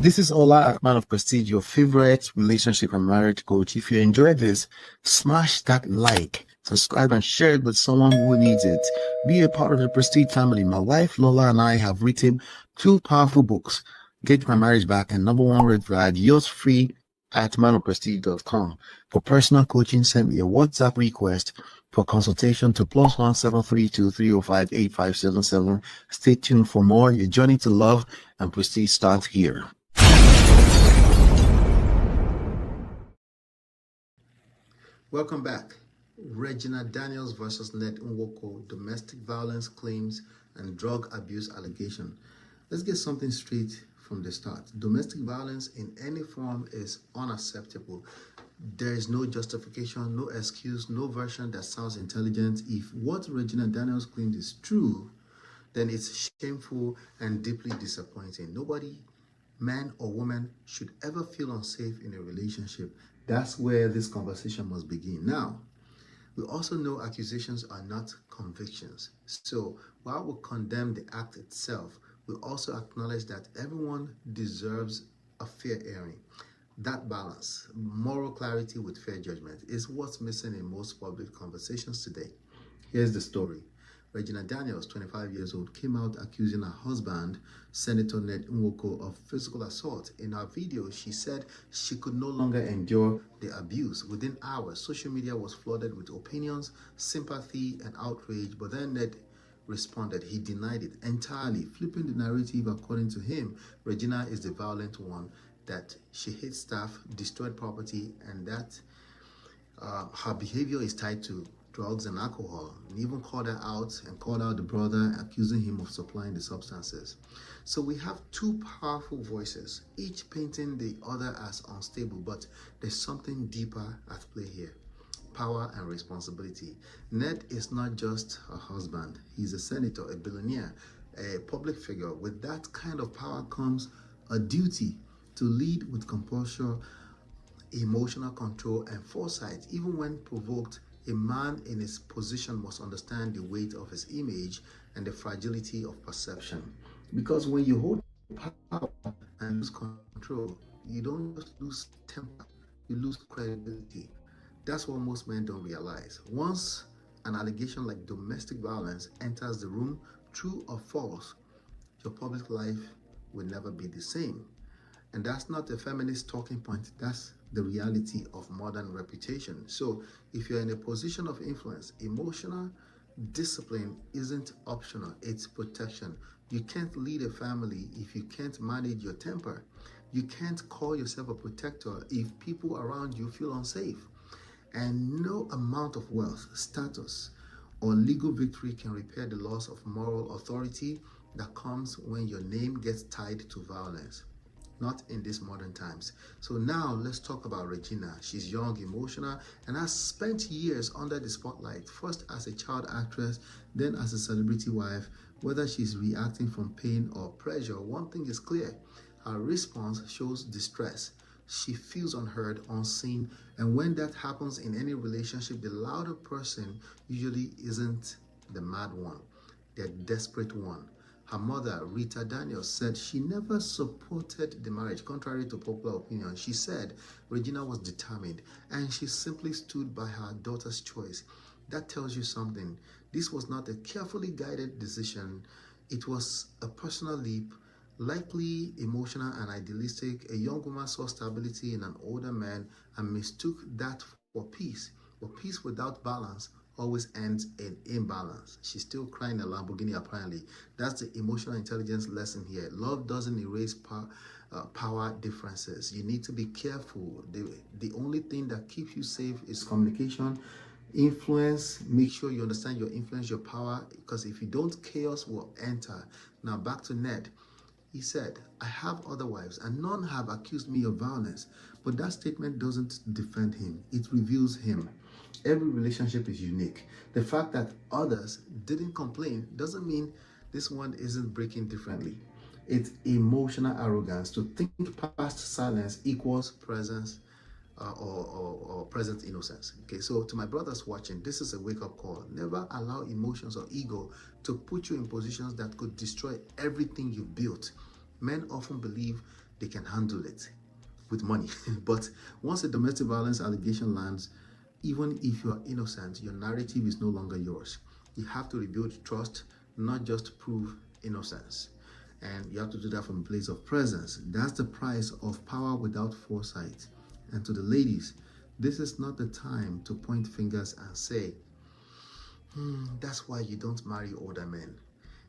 This is Ola, man of prestige, your favorite relationship and marriage coach. If you enjoyed this, smash that like, subscribe, and share it with someone who needs it. Be a part of the Prestige family. My wife Lola and I have written two powerful books, Get My Marriage Back and Number One Red Flag, yours free at manofprestige.com. For personal coaching, send me a WhatsApp request for consultation to +17323058577. Stay tuned for more. Your journey to love and prestige starts here. Welcome back. Regina Daniels versus Nwoko, domestic violence claims and drug abuse allegation. Let's get something straight from the start. Domestic violence in any form is unacceptable. There is no justification, no excuse, no version that sounds intelligent. If what Regina Daniels claimed is true, then it's shameful and deeply disappointing. Nobody, man or woman, should ever feel unsafe in a relationship. That's where this conversation must begin. Now, we also know accusations are not convictions. So while we condemn the act itself, we also acknowledge that everyone deserves a fair hearing. That balance, moral clarity with fair judgment, is what's missing in most public conversations today. Here's the story. Regina Daniels, 25 years old, came out accusing her husband, Senator Nwoko, of physical assault. In her video, she said she could no longer endure the abuse. Within hours, social media was flooded with opinions, sympathy, and outrage, but then Ned responded. He denied it entirely, flipping the narrative. According to him, Regina is the violent one, that she hit staff, destroyed property, and that her behavior is tied to drugs and alcohol, and even called her out and called out the brother, accusing him of supplying the substances. So we have two powerful voices, each painting the other as unstable, but there's something deeper at play here. Power and responsibility. Ned is not just a husband, he's a senator, a billionaire, a public figure. With that kind of power comes a duty to lead with composure, emotional control, and foresight. Even when provoked, a man in his position must understand the weight of his image and the fragility of perception. Because when you hold power and lose control, you don't just lose temper, you lose credibility. That's what most men don't realize. Once an allegation like domestic violence enters the room, true or false, your public life will never be the same. And that's not a feminist talking point, that's the reality of modern reputation. So if you're in a position of influence, emotional discipline isn't optional, it's protection. You can't lead a family if you can't manage your temper. You can't call yourself a protector if people around you feel unsafe. And no amount of wealth, status, or legal victory can repair the loss of moral authority that comes when your name gets tied to violence. Not in these modern times. So now let's talk about Regina. She's young, emotional, and has spent years under the spotlight, first as a child actress, then as a celebrity wife. Whether she's reacting from pain or pressure, one thing is clear. Her response shows distress. She feels unheard, unseen, and when that happens in any relationship, the louder person usually isn't the mad one, the desperate one. Her mother, Rita Daniels, said she never supported the marriage, contrary to popular opinion. She said Regina was determined, and she simply stood by her daughter's choice. That tells you something. This was not a carefully guided decision. It was a personal leap, likely emotional and idealistic. A young woman saw stability in an older man and mistook that for peace. But peace without balance always ends in imbalance. She's still crying a Lamborghini, apparently. That's the emotional intelligence lesson here. Love doesn't erase power differences. You need to be careful. The only thing that keeps you safe is communication. Influence, make sure you understand your influence, your power, because if you don't, chaos will enter. Now back to Ned. He said, I have other wives and none have accused me of violence. But that statement doesn't defend him. It reveals him. Every relationship is unique. The fact that others didn't complain doesn't mean this one isn't breaking differently. It's emotional arrogance to think past silence equals presence or present innocence. Okay, so to my brothers watching, this is a wake-up call. Never allow emotions or ego to put you in positions that could destroy everything you've built. Men often believe they can handle it with money. But once a domestic violence allegation lands, even if you're innocent, your narrative is no longer yours. You have to rebuild trust, not just prove innocence. And you have to do that from a place of presence. That's the price of power without foresight. And to the ladies, this is not the time to point fingers and say, that's why you don't marry older men.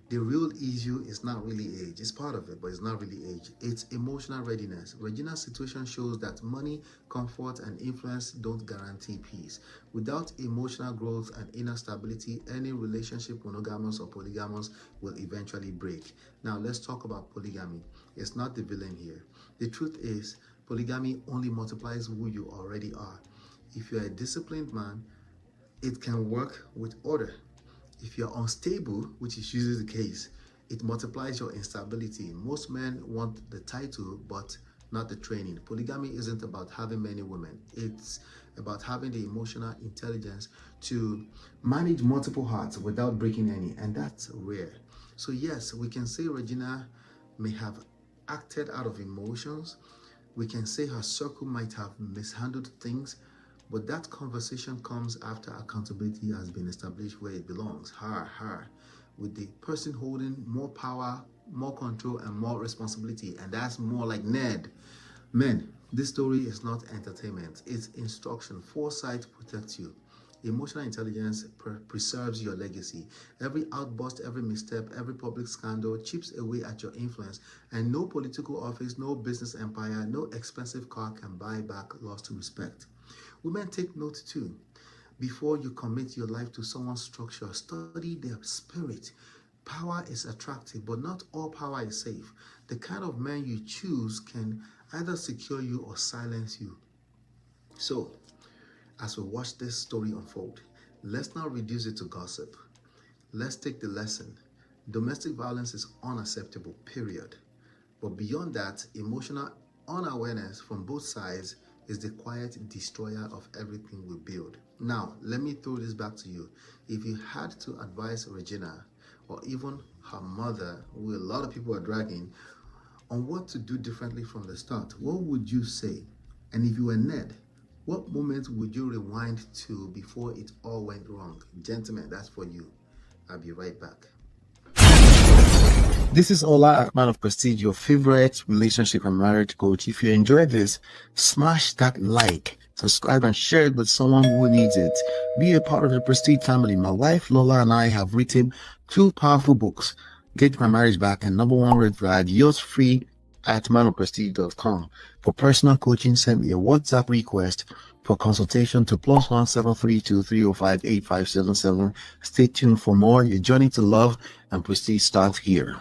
The real issue is not really age. It's part of it, but it's not really age. It's emotional readiness. Regina's situation shows that money, comfort, and influence don't guarantee peace. Without emotional growth and inner stability, any relationship, monogamous or polygamous, will eventually break. Now, let's talk about polygamy. It's not the villain here. The truth is, polygamy only multiplies who you already are. If you're a disciplined man, it can work with order. If you're unstable, which is usually the case, it multiplies your instability. Most men want the title, but not the training. Polygamy isn't about having many women. It's about having the emotional intelligence to manage multiple hearts without breaking any, and that's rare. So yes, we can say Regina may have acted out of emotions. We can say her circle might have mishandled things, but that conversation comes after accountability has been established where it belongs, her, with the person holding more power, more control, and more responsibility, and that's more like Ned. Men, this story is not entertainment, it's instruction. Foresight protects you. Emotional intelligence preserves your legacy. Every outburst, every misstep, every public scandal chips away at your influence, and no political office, no business empire, no expensive car can buy back lost respect. Women, take note too. Before you commit your life to someone's structure, study their spirit. Power is attractive, but not all power is safe. The kind of man you choose can either secure you or silence you. So, as we watch this story unfold, let's not reduce it to gossip. Let's take the lesson. Domestic violence is unacceptable, period. But beyond that, emotional unawareness from both sides is the quiet destroyer of everything we build. Now, let me throw this back to you. If you had to advise Regina, or even her mother, who a lot of people are dragging, on what to do differently from the start, what would you say? And if you were Ned, what moment would you rewind to before it all went wrong? Gentlemen, that's for you. I'll be right back. This is Ola, man of Prestige, your favorite relationship and marriage coach. If you enjoyed this, smash that like, subscribe, and share it with someone who needs it. Be a part of the Prestige family. My wife Lola and I have written 2 powerful books, Get My Marriage Back and Number 1 Red Flag. Yours free at manofprestige.com. For personal coaching, send me a WhatsApp request for consultation to +1 732 305 8577. Stay tuned for more. Your journey to love and prestige starts here.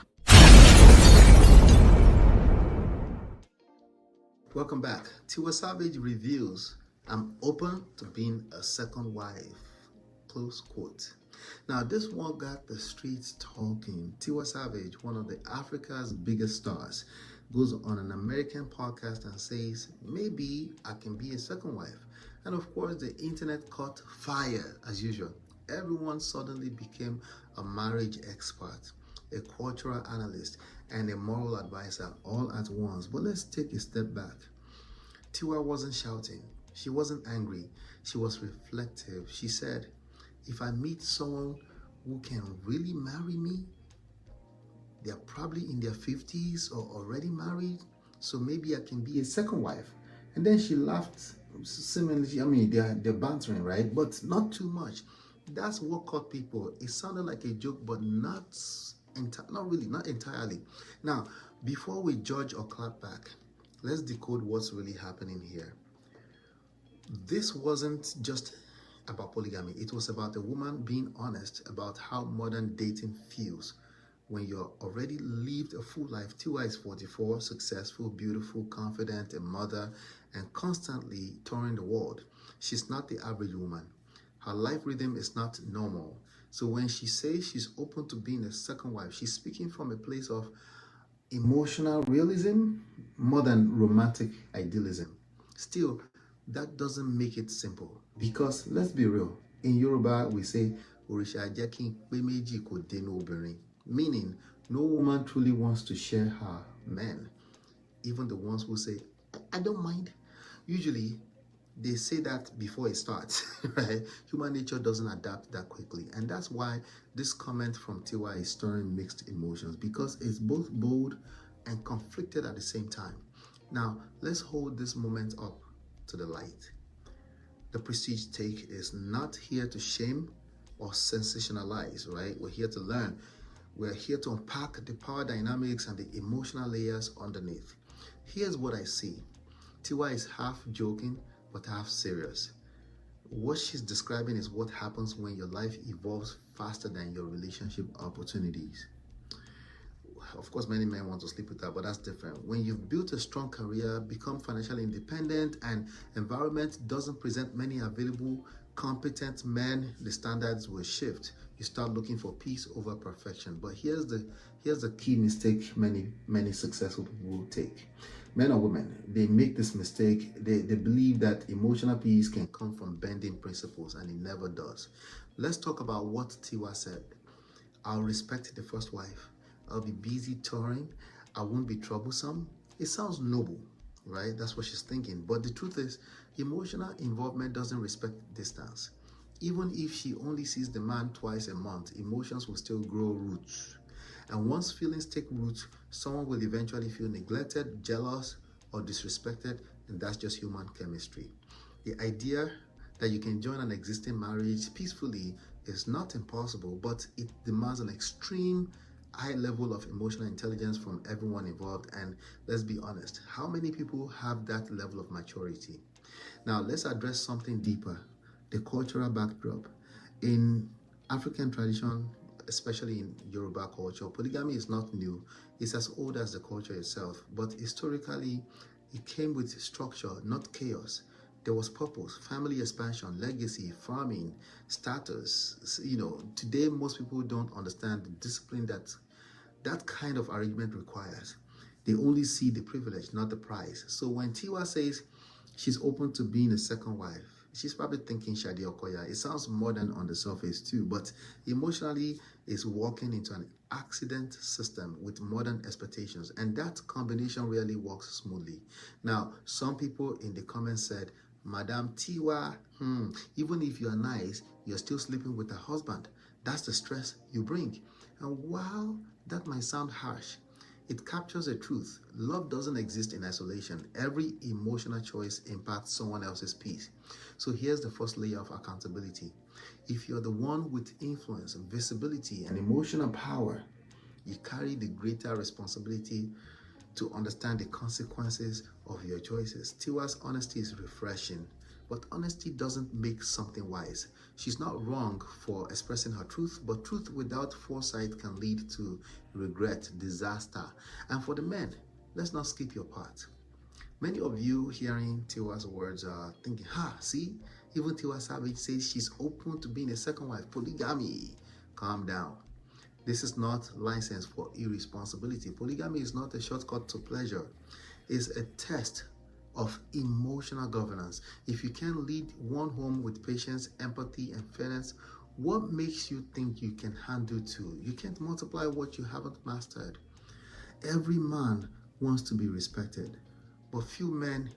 Welcome back. Tiwa Savage reveals, "I'm open to being a second wife." Close quote. Now, this one got the streets talking. Tiwa Savage, one of the Africa's biggest stars, goes on an American podcast and says, maybe I can be a second wife. And of course, the internet caught fire as usual. Everyone suddenly became a marriage expert, a cultural analyst, and a moral advisor all at once. But let's take a step back. Tiwa wasn't shouting. She wasn't angry. She was reflective. She said, if I meet someone who can really marry me, they're probably in their 50s or already married, so maybe I can be a second wife. And then she laughed. Similarly, I mean, they're bantering, right? But not too much. That's what caught people. It sounded like a joke, but not entirely. Now, before we judge or clap back, let's decode what's really happening here. This wasn't just about polygamy. It was about a woman being honest about how modern dating feels when you're already lived a full life. Tiwa is 44, successful, beautiful, confident, a mother, and constantly touring the world. She's not the average woman. Her life rhythm is not normal. So when she says she's open to being a second wife, she's speaking from a place of emotional realism more than romantic idealism. Still, that doesn't make it simple, because let's be real, in Yoruba we say "Òrìṣà jẹ́ kí n pé méjì kò dénú obìnrin," meaning no woman truly wants to share her men. even the ones who say, I don't mind. Usually, they say that before it starts, right? Human nature doesn't adapt that quickly. And that's why this comment from Tiwa is stirring mixed emotions, because it's both bold and conflicted at the same time. Now, let's hold this moment up to the light. The Prestige Take is not here to shame or sensationalize, right? We're here to learn. We're here to unpack the power dynamics and the emotional layers underneath. Here's what I see. Tiwa is half joking, but half serious. What she's describing is what happens when your life evolves faster than your relationship opportunities. Of course, many men want to sleep with her, but that's different. When you've built a strong career, become financially independent, and environment doesn't present many available, competent men, the standards will shift. You start looking for peace over perfection. But here's the key mistake many successful people take. Men or women, they make this mistake. They believe that emotional peace can come from bending principles, and it never does. Let's talk about what Tiwa said. I'll respect the first wife. I'll be busy touring. I won't be troublesome. It sounds noble, right? That's what she's thinking. But the truth is, emotional involvement doesn't respect distance. Even if she only sees the man twice a month, emotions will still grow roots. And once feelings take root, someone will eventually feel neglected, jealous, or disrespected, and that's just human chemistry. The idea that you can join an existing marriage peacefully is not impossible, but it demands an extreme high level of emotional intelligence from everyone involved. And let's be honest, how many people have that level of maturity? Now, let's address something deeper, the cultural backdrop. In African tradition, especially in Yoruba culture, polygamy is not new. It's as old as the culture itself, but historically, it came with structure, not chaos. There was purpose, family expansion, legacy, farming, status. Today most people don't understand the discipline that kind of arrangement requires. They only see the privilege, not the price. So when Tiwa says she's open to being a second wife, she's probably thinking Shadi Okoya. It sounds modern on the surface too, but emotionally is walking into an accident system with modern expectations, and that combination really works smoothly. Now, some people in the comments said, Madam Tiwa, even if you're nice, you're still sleeping with a husband. That's the stress you bring. And while that might sound harsh, it captures the truth. Love doesn't exist in isolation. Every emotional choice impacts someone else's peace. So here's the first layer of accountability. If you're the one with influence, visibility, and emotional power, you carry the greater responsibility to understand the consequences of your choices. Tiwa's honesty is refreshing, but honesty doesn't make something wise. She's not wrong for expressing her truth, but truth without foresight can lead to regret, disaster. And for the men, let's not skip your part. Many of you hearing Tiwa's words are thinking, see, even Tiwa Savage says she's open to being a second wife, polygamy. Calm down. This is not license for irresponsibility. Polygamy is not a shortcut to pleasure. It's a test of emotional governance. If you can lead one home with patience, empathy, and fairness, what makes you think you can handle two? You can't multiply what you haven't mastered. Every man wants to be respected, but few men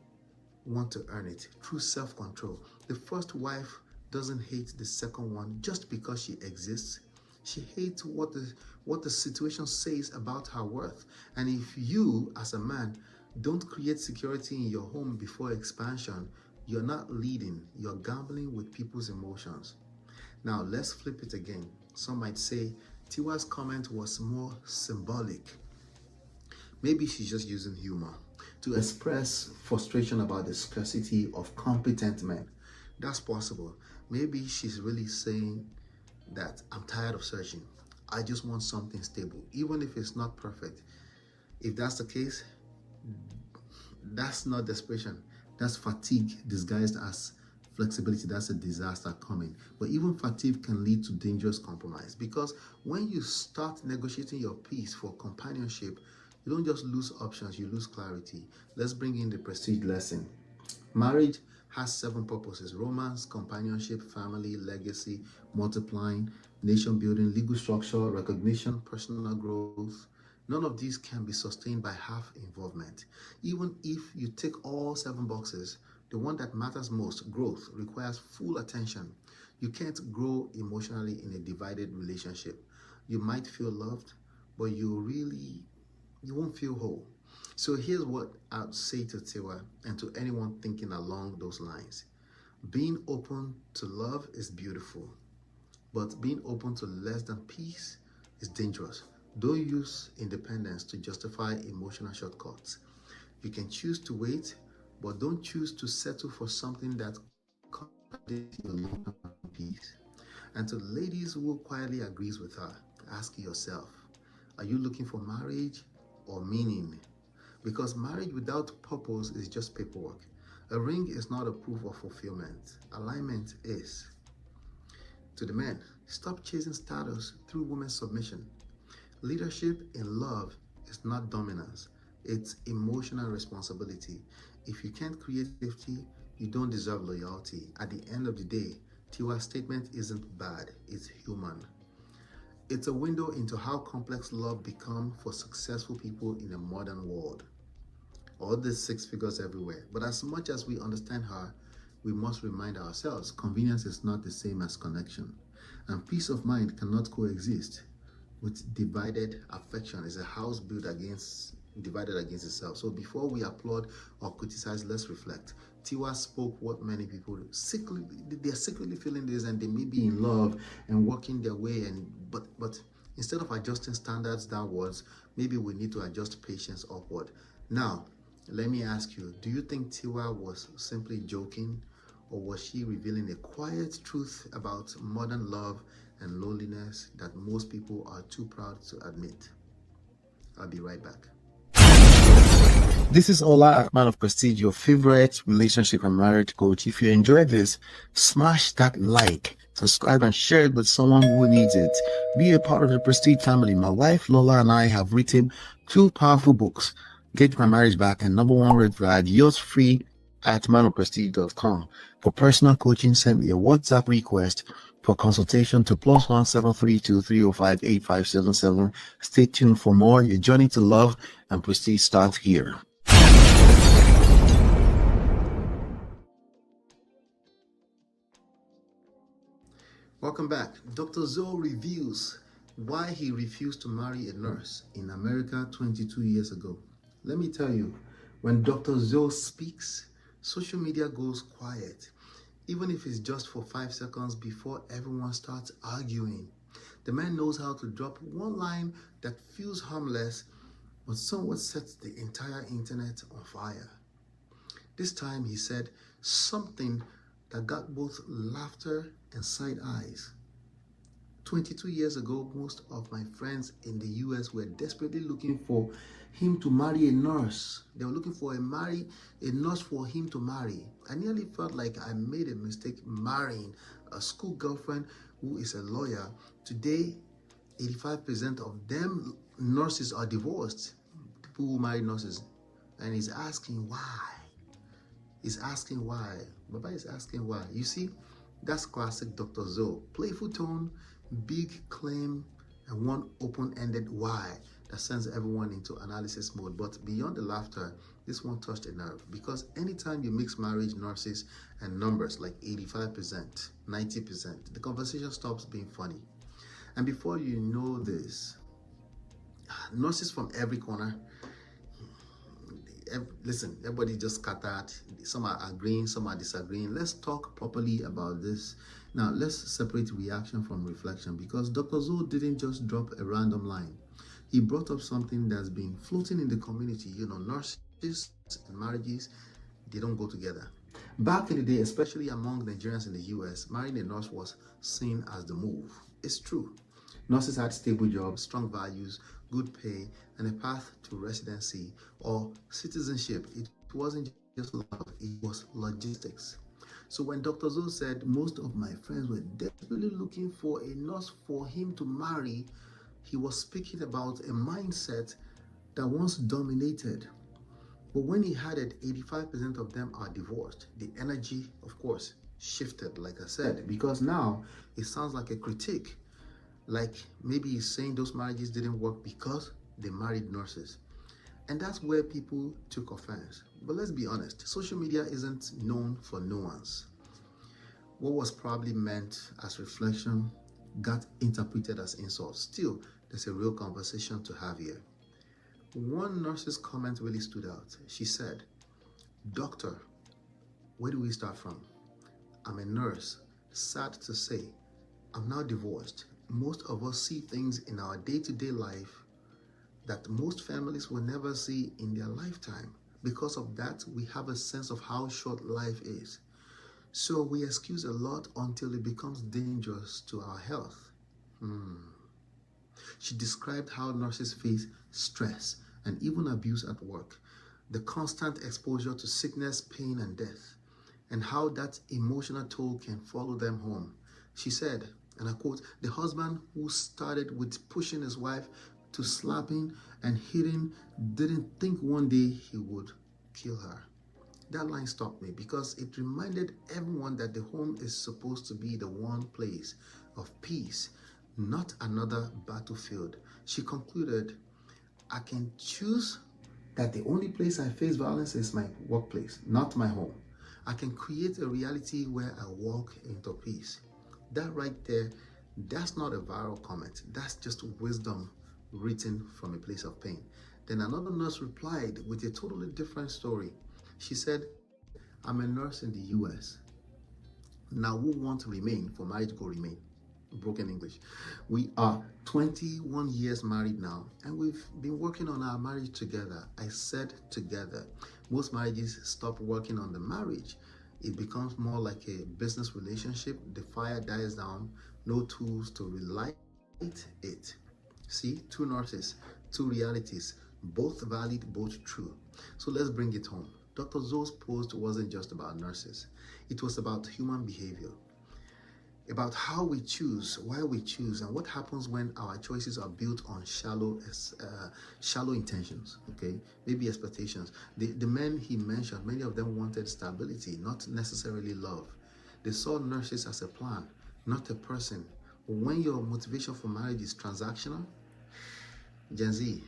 want to earn it through self-control. The first wife doesn't hate the second one just because she exists. She hates what the situation says about her worth. And if you, as a man, don't create security in your home before expansion, you're not leading, you're gambling with people's emotions. Now, let's flip it again. Some might say Tiwa's comment was more symbolic. Maybe she's just using humor to express frustration about the scarcity of competent men. That's possible. Maybe she's really saying that I'm tired of searching. I just want something stable, even if it's not perfect. If that's the case, that's not desperation. That's fatigue disguised as flexibility. That's a disaster coming. But even fatigue can lead to dangerous compromise, because when you start negotiating your peace for companionship, you don't just lose options, you lose clarity. Let's bring in the prestige lesson. Marriage has 7 purposes: romance, companionship, family, legacy, multiplying, nation building, legal structure, recognition, personal growth. None of these can be sustained by half involvement. Even if you tick all 7 boxes, the one that matters most, growth, requires full attention. You can't grow emotionally in a divided relationship. You might feel loved, but you won't feel whole. So here's what I'd say to Tiwa and to anyone thinking along those lines. Being open to love is beautiful, but being open to less than peace is dangerous. Don't use independence to justify emotional shortcuts. You can choose to wait, but don't choose to settle for something that contradicts your long-term peace. And to ladies who quietly agrees with her, ask yourself, are you looking for marriage or meaning? Because marriage without purpose is just paperwork. A ring is not a proof of fulfillment. Alignment is. To the men, stop chasing status through women's submission. Leadership in love is not dominance. It's emotional responsibility. If you can't create safety, you don't deserve loyalty. At the end of the day, Tiwa's statement isn't bad, it's human. It's a window into how complex love becomes for successful people in a modern world. All these 6 figures everywhere. But as much as we understand her, we must remind ourselves convenience is not the same as connection. And peace of mind cannot coexist with divided affection. It's a house built divided against itself. So before we applaud or criticize, let's reflect. Tiwa spoke what many people they're secretly feeling this, and they may be in love and working their way, but instead of adjusting standards downwards, maybe we need to adjust patience upward. Now, let me ask you, do you think Tiwa was simply joking, or was she revealing a quiet truth about modern love and loneliness that most people are too proud to admit? I'll be right back. This is Ola, man of Prestige, your favorite relationship and marriage coach. If you enjoyed this, smash that like, subscribe, and share it with someone who needs it. Be a part of the Prestige family. My wife Lola and I have written 2 powerful books, Get My Marriage Back and Number 1 Red Flag, yours free at manofprestige.com. For personal coaching, send me a WhatsApp request for consultation to +1 732 305 8577. Stay tuned for more. Your journey to love and prestige starts here. Welcome back. Dr. Zoe reveals why he refused to marry a nurse in America 22 years ago. Let me tell you, when Dr. Zoe speaks, social media goes quiet, even if it's just for 5 seconds before everyone starts arguing. The man knows how to drop one line that feels harmless, but somewhat sets the entire internet on fire. This time he said something that got both laughter and side eyes. 22 years ago, most of my friends in the US were desperately looking for him to marry a nurse. They were looking for a nurse for him to marry. I nearly felt like I made a mistake marrying a school girlfriend who is a lawyer. Today, 85% of them nurses are divorced. People who marry nurses. And he's asking why. He's asking why. Baba is asking why. You see, that's classic Dr. Zoe. Playful tone, big claim, and one open-ended why that sends everyone into analysis mode. But beyond the laughter, this one touched a nerve, because anytime you mix marriage, nurses, and numbers like 85%, 90%, the conversation stops being funny. And before you know this, nurses from every corner, listen, everybody just scattered. Some are agreeing, some are disagreeing. Let's talk properly about this. Now, let's separate reaction from reflection, because Dr. Zoe didn't just drop a random line. He brought up something that's been floating in the community. You know, nurses and marriages, they don't go together. Back in the day, especially among Nigerians in the US, marrying a nurse was seen as the move. It's true. Nurses had stable jobs, strong values, good pay, and a path to residency or citizenship. It wasn't just love, it was logistics. So when Dr. Zoe said most of my friends were desperately looking for a nurse for him to marry, he was speaking about a mindset that once dominated. But when he added 85% of them are divorced, the energy, of course, shifted, like I said, because now it sounds like a critique. Like maybe he's saying those marriages didn't work because they married nurses. And that's where people took offense. But let's be honest, social media isn't known for nuance. What was probably meant as reflection got interpreted as insult. Still, there's a real conversation to have here. One nurse's comment really stood out. She said, "Doctor, where do we start from? I'm a nurse. Sad to say, I'm now divorced. Most of us see things in our day-to-day life that most families will never see in their lifetime. Because of that, we have a sense of how short life is. So we excuse a lot until it becomes dangerous to our health." She described how nurses face stress and even abuse at work, the constant exposure to sickness, pain, and death, and how that emotional toll can follow them home. She said, and I quote, "The husband who started with pushing his wife to slapping and hitting didn't think one day he would kill her." That line stopped me because it reminded everyone that the home is supposed to be the one place of peace, not another battlefield. She concluded, "I can choose that the only place I face violence is my workplace, not my home. I can create a reality where I walk into peace." That right there, that's not a viral comment. That's just wisdom written from a place of pain. Then another nurse replied with a totally different story. She said, "I'm a nurse in the US. Now who want to remain for marriage go remain." Broken English. "We are 21 years married now, and we've been working on our marriage together." I said together. Most marriages stop working on the marriage. It becomes more like a business relationship. The fire dies down, no tools to relight it. See, two nurses, two realities, both valid, both true. So let's bring it home. Dr. Zoe's post wasn't just about nurses. It was about human behavior, about how we choose, why we choose, and what happens when our choices are built on shallow intentions, okay? Maybe expectations. The men he mentioned, many of them wanted stability, not necessarily love. They saw nurses as a plan, not a person. When your motivation for marriage is transactional, Gen Z,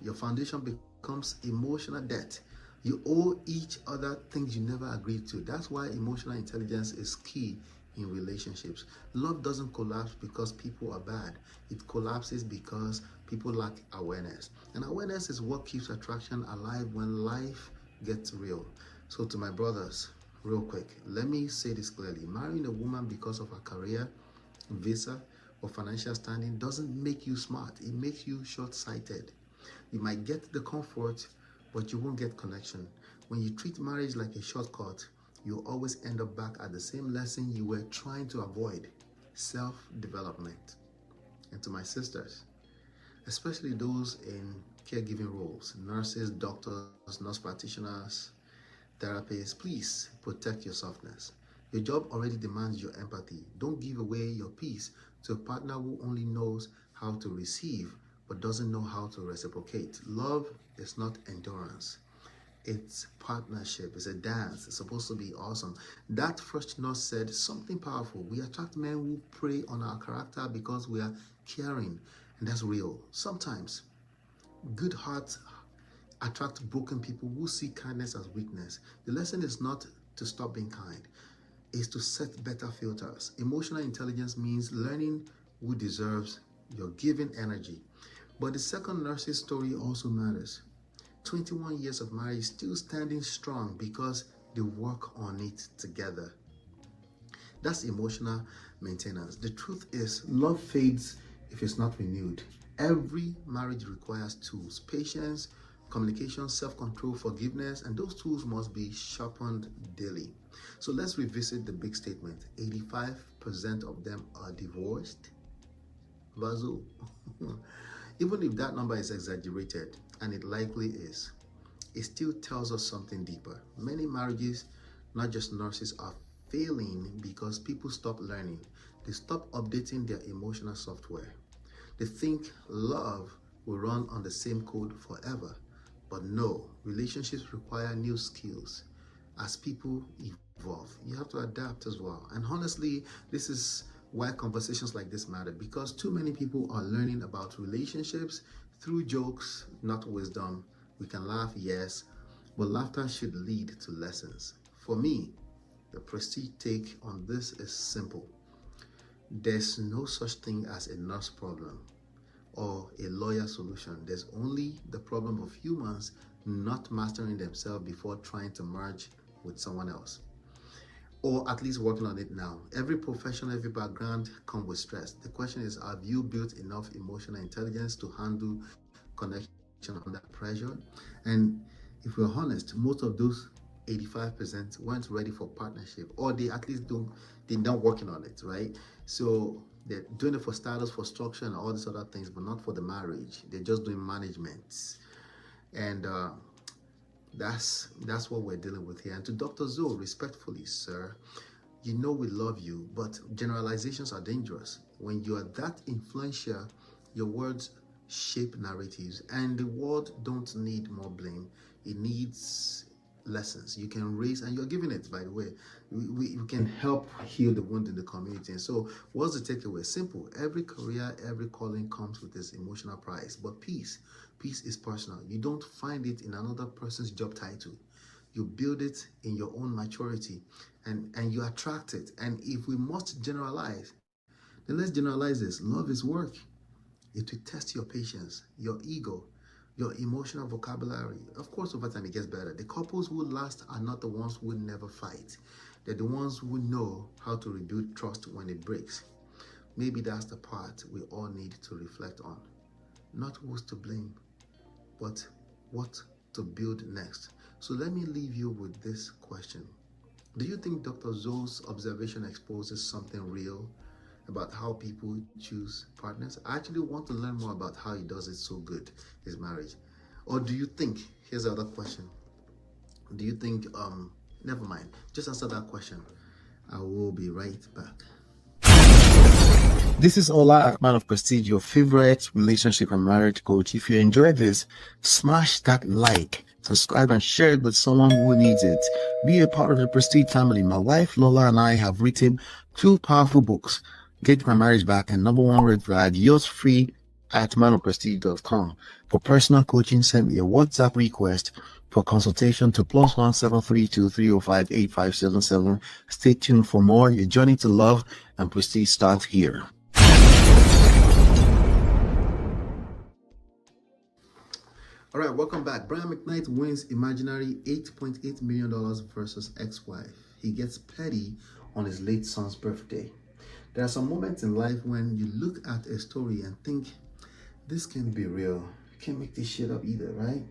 your foundation becomes emotional debt. You owe each other things you never agreed to. That's why emotional intelligence is key in relationships. Love doesn't collapse because people are bad. It collapses because people lack awareness. And awareness is what keeps attraction alive when life gets real. So to my brothers, real quick, let me say this clearly. Marrying a woman because of her career, visa, or financial standing doesn't make you smart. It makes you short-sighted. You might get the comfort, but you won't get connection. When you treat marriage like a shortcut, you always end up back at the same lesson you were trying to avoid: self-development. And to my sisters, especially those in caregiving roles, nurses, doctors, nurse practitioners, therapists, please protect your softness. Your job already demands your empathy. Don't give away your peace to a partner who only knows how to receive but doesn't know how to reciprocate. Love is not endurance. It's partnership. It's a dance. It's supposed to be awesome. That first nurse said something powerful. We attract men who prey on our character because we are caring, and that's real. Sometimes good hearts attract broken people who see kindness as weakness. The lesson is not to stop being kind. It's to set better filters. Emotional intelligence means learning who deserves your giving energy. But the second nurse's story also matters. 21 years of marriage, still standing strong because they work on it together. That's emotional maintenance. The truth is, love fades if it's not renewed. Every marriage requires tools: patience, communication, self-control, forgiveness, and those tools must be sharpened daily. So let's revisit the big statement. 85% of them are divorced. Vazo. Even if that number is exaggerated, and it likely is, it still tells us something deeper. Many marriages, not just nurses, are failing because people stop learning. They stop updating their emotional software. They think love will run on the same code forever. But no, relationships require new skills. As people evolve, you have to adapt as well. And honestly, this is why conversations like this matter, because too many people are learning about relationships Through jokes, not wisdom, we can laugh, yes, but laughter should lead to lessons. For me, the prestige take on this is simple. There's no such thing as a nurse problem or a lawyer solution. There's only the problem of humans not mastering themselves before trying to merge with someone else, or at least working on it now. Every profession, every background come with stress. The question is, have you built enough emotional intelligence to handle connection under pressure? And if we're honest, most of those 85% weren't ready for partnership, or they at least they're not working on it, right? So they're doing it for status, for structure, and all these other things, but not for the marriage. They're just doing management, and that's what we're dealing with here. And to Dr. Zoe, respectfully, sir, you know we love you, but generalizations are dangerous. When you are that influential, your words shape narratives, and the world don't need more blame. It needs lessons you can raise, and you're giving it, by the way. We can help heal the wound in the community. And so what's the takeaway? Simple. Every career, every calling comes with its emotional price, but peace is personal. You don't find it in another person's job title. You build it in your own maturity, and you attract it. And if we must generalize, then let's generalize this. Love is work. It will test your patience, your ego, your emotional vocabulary. Of course, over time it gets better. The couples who last are not the ones who never fight. They're the ones who know how to rebuild trust when it breaks. Maybe that's the part we all need to reflect on. Not who's to blame, but what to build next. So let me leave you with this question. Do you think Dr. Zoe's observation exposes something real about how people choose partners? I actually want to learn more about how he does it so good, his marriage. Or do you think, here's the other question, do you think, never mind, just answer that question. I will be right back. This is Ola, man of prestige, your favorite relationship and marriage coach. If you enjoyed this, smash that like, subscribe, and share it with someone who needs it. Be a part of the Prestige family. My wife Lola and I have written 2 powerful books, Get My Marriage Back and Number One Red Flag, yours free at manofprestige.com. For personal coaching, send me a WhatsApp request for consultation to +1 732 305 8577. Stay tuned for more. Your journey to love and prestige starts here. All right, welcome back. Brian McKnight wins imaginary $8.8 million versus ex-wife. He gets petty on his late son's birthday. There are some moments in life when you look at a story and think, this can't be real. You can't make this shit up either, right?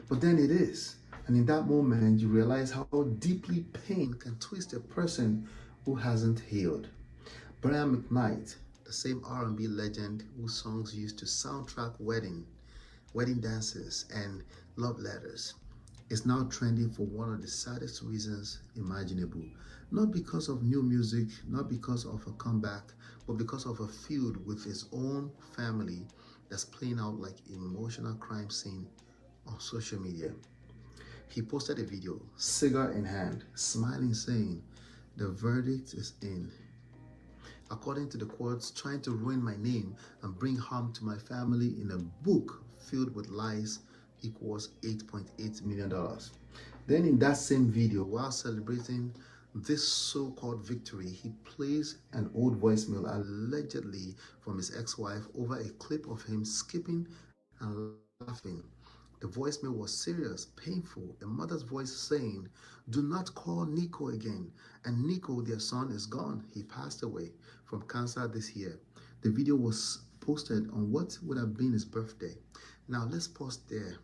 But then it is. And in that moment, you realize how deeply pain can twist a person who hasn't healed. Brian McKnight, the same R&B legend whose songs used to soundtrack wedding dances and love letters, is now trending for one of the saddest reasons imaginable. Not because of new music, not because of a comeback, but because of a feud with his own family that's playing out like emotional crime scene on social media. He posted a video, cigar in hand, smiling, saying, "The verdict is in. According to the courts, trying to ruin my name and bring harm to my family in a book filled with lies equals $8.8 million. Then in that same video, while celebrating this so-called victory, he plays an old voicemail allegedly from his ex-wife over a clip of him skipping and laughing. The voicemail was serious, painful, a mother's voice saying, "Do not call Nico again." And Nico, their son, is gone. He passed away from cancer this year. The video was posted on what would have been his birthday. Now let's pause there,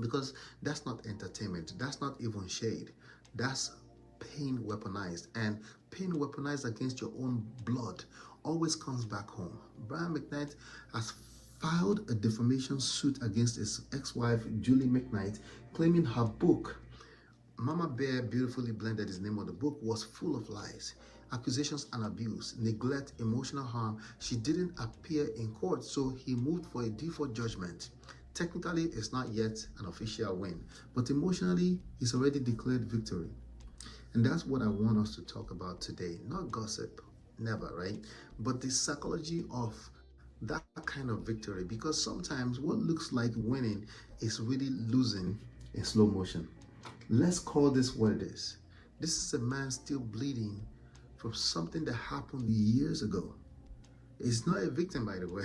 because that's not entertainment. That's not even shade. That's pain weaponized, and pain weaponized against your own blood always comes back home. Brian McKnight has filed a defamation suit against his ex-wife Julie McKnight, claiming her book, Mama Bear Beautifully Blended, his name of the book, was full of lies, accusations and abuse, neglect, emotional harm. She didn't appear in court, so he moved for a default judgment. Technically, it's not yet an official win, but emotionally, he's already declared victory. And that's what I want us to talk about today. Not gossip, never, right? But the psychology of That kind of victory, because sometimes what looks like winning is really losing in slow motion. Let's call this what it is. This is a man still bleeding from something that happened years ago. He's not a victim, by the way.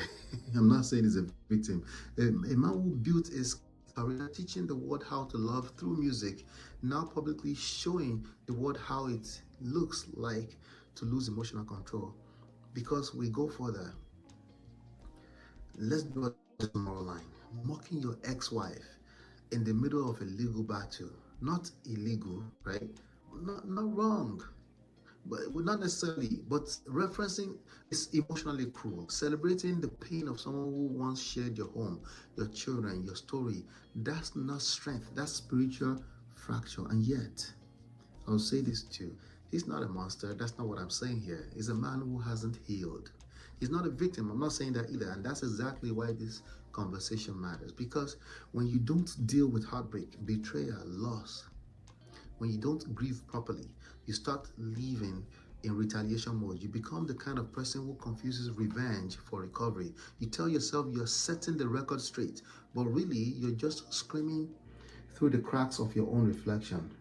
I'm not saying he's a victim. A man who built his career teaching the world how to love through music, now publicly showing the world how it looks like to lose emotional control. Because we go further, let's draw the moral line. Mocking your ex-wife in the middle of a legal battle, not illegal, right? Not wrong, but not necessarily, but referencing is emotionally cruel. Celebrating the pain of someone who once shared your home, your children, your story, that's not strength, that's spiritual fracture. And yet, I'll say this too, he's not a monster. That's not what I'm saying here. He's a man who hasn't healed. He's not a victim. I'm not saying that either. And that's exactly why this conversation matters. Because when you don't deal with heartbreak, betrayal, loss, when you don't grieve properly, you start living in retaliation mode. You become the kind of person who confuses revenge for recovery. You tell yourself you're setting the record straight, but really you're just screaming through the cracks of your own reflection.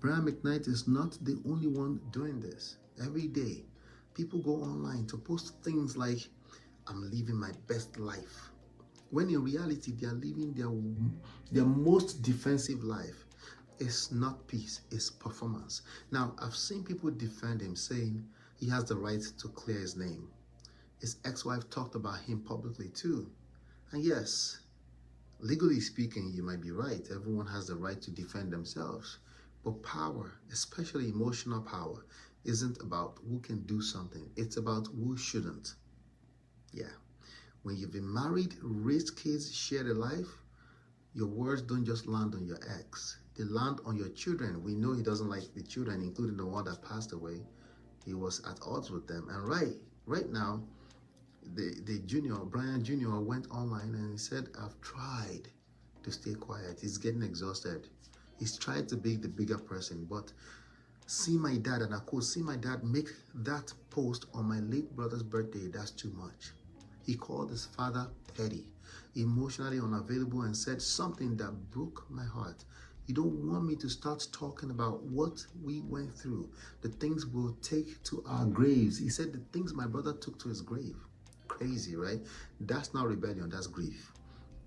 Brian McKnight is not the only one doing this. Every day, people go online to post things like, I'm living my best life, when in reality, they are living their most defensive life. It's not peace, it's performance. Now, I've seen people defend him, saying he has the right to clear his name. His ex-wife talked about him publicly too. And yes, legally speaking, you might be right. Everyone has the right to defend themselves. But power, especially emotional power, isn't about who can do something. It's about who shouldn't. Yeah. When you've been married, raised kids, shared a life, your words don't just land on your ex. They land on your children. We know he doesn't like the children, including the one that passed away. He was at odds with them. And right now, the junior, Brian Jr. went online and he said, I've tried to stay quiet. He's getting exhausted. He's tried to be the bigger person, but see my dad, and I quote, see my dad make that post on my late brother's birthday, that's too much. He called his father petty, emotionally unavailable, and said something that broke my heart. You don't want me to start talking about what we went through, the things we'll take to our graves. He said the things my brother took to his grave. Crazy, right? That's not rebellion, that's grief.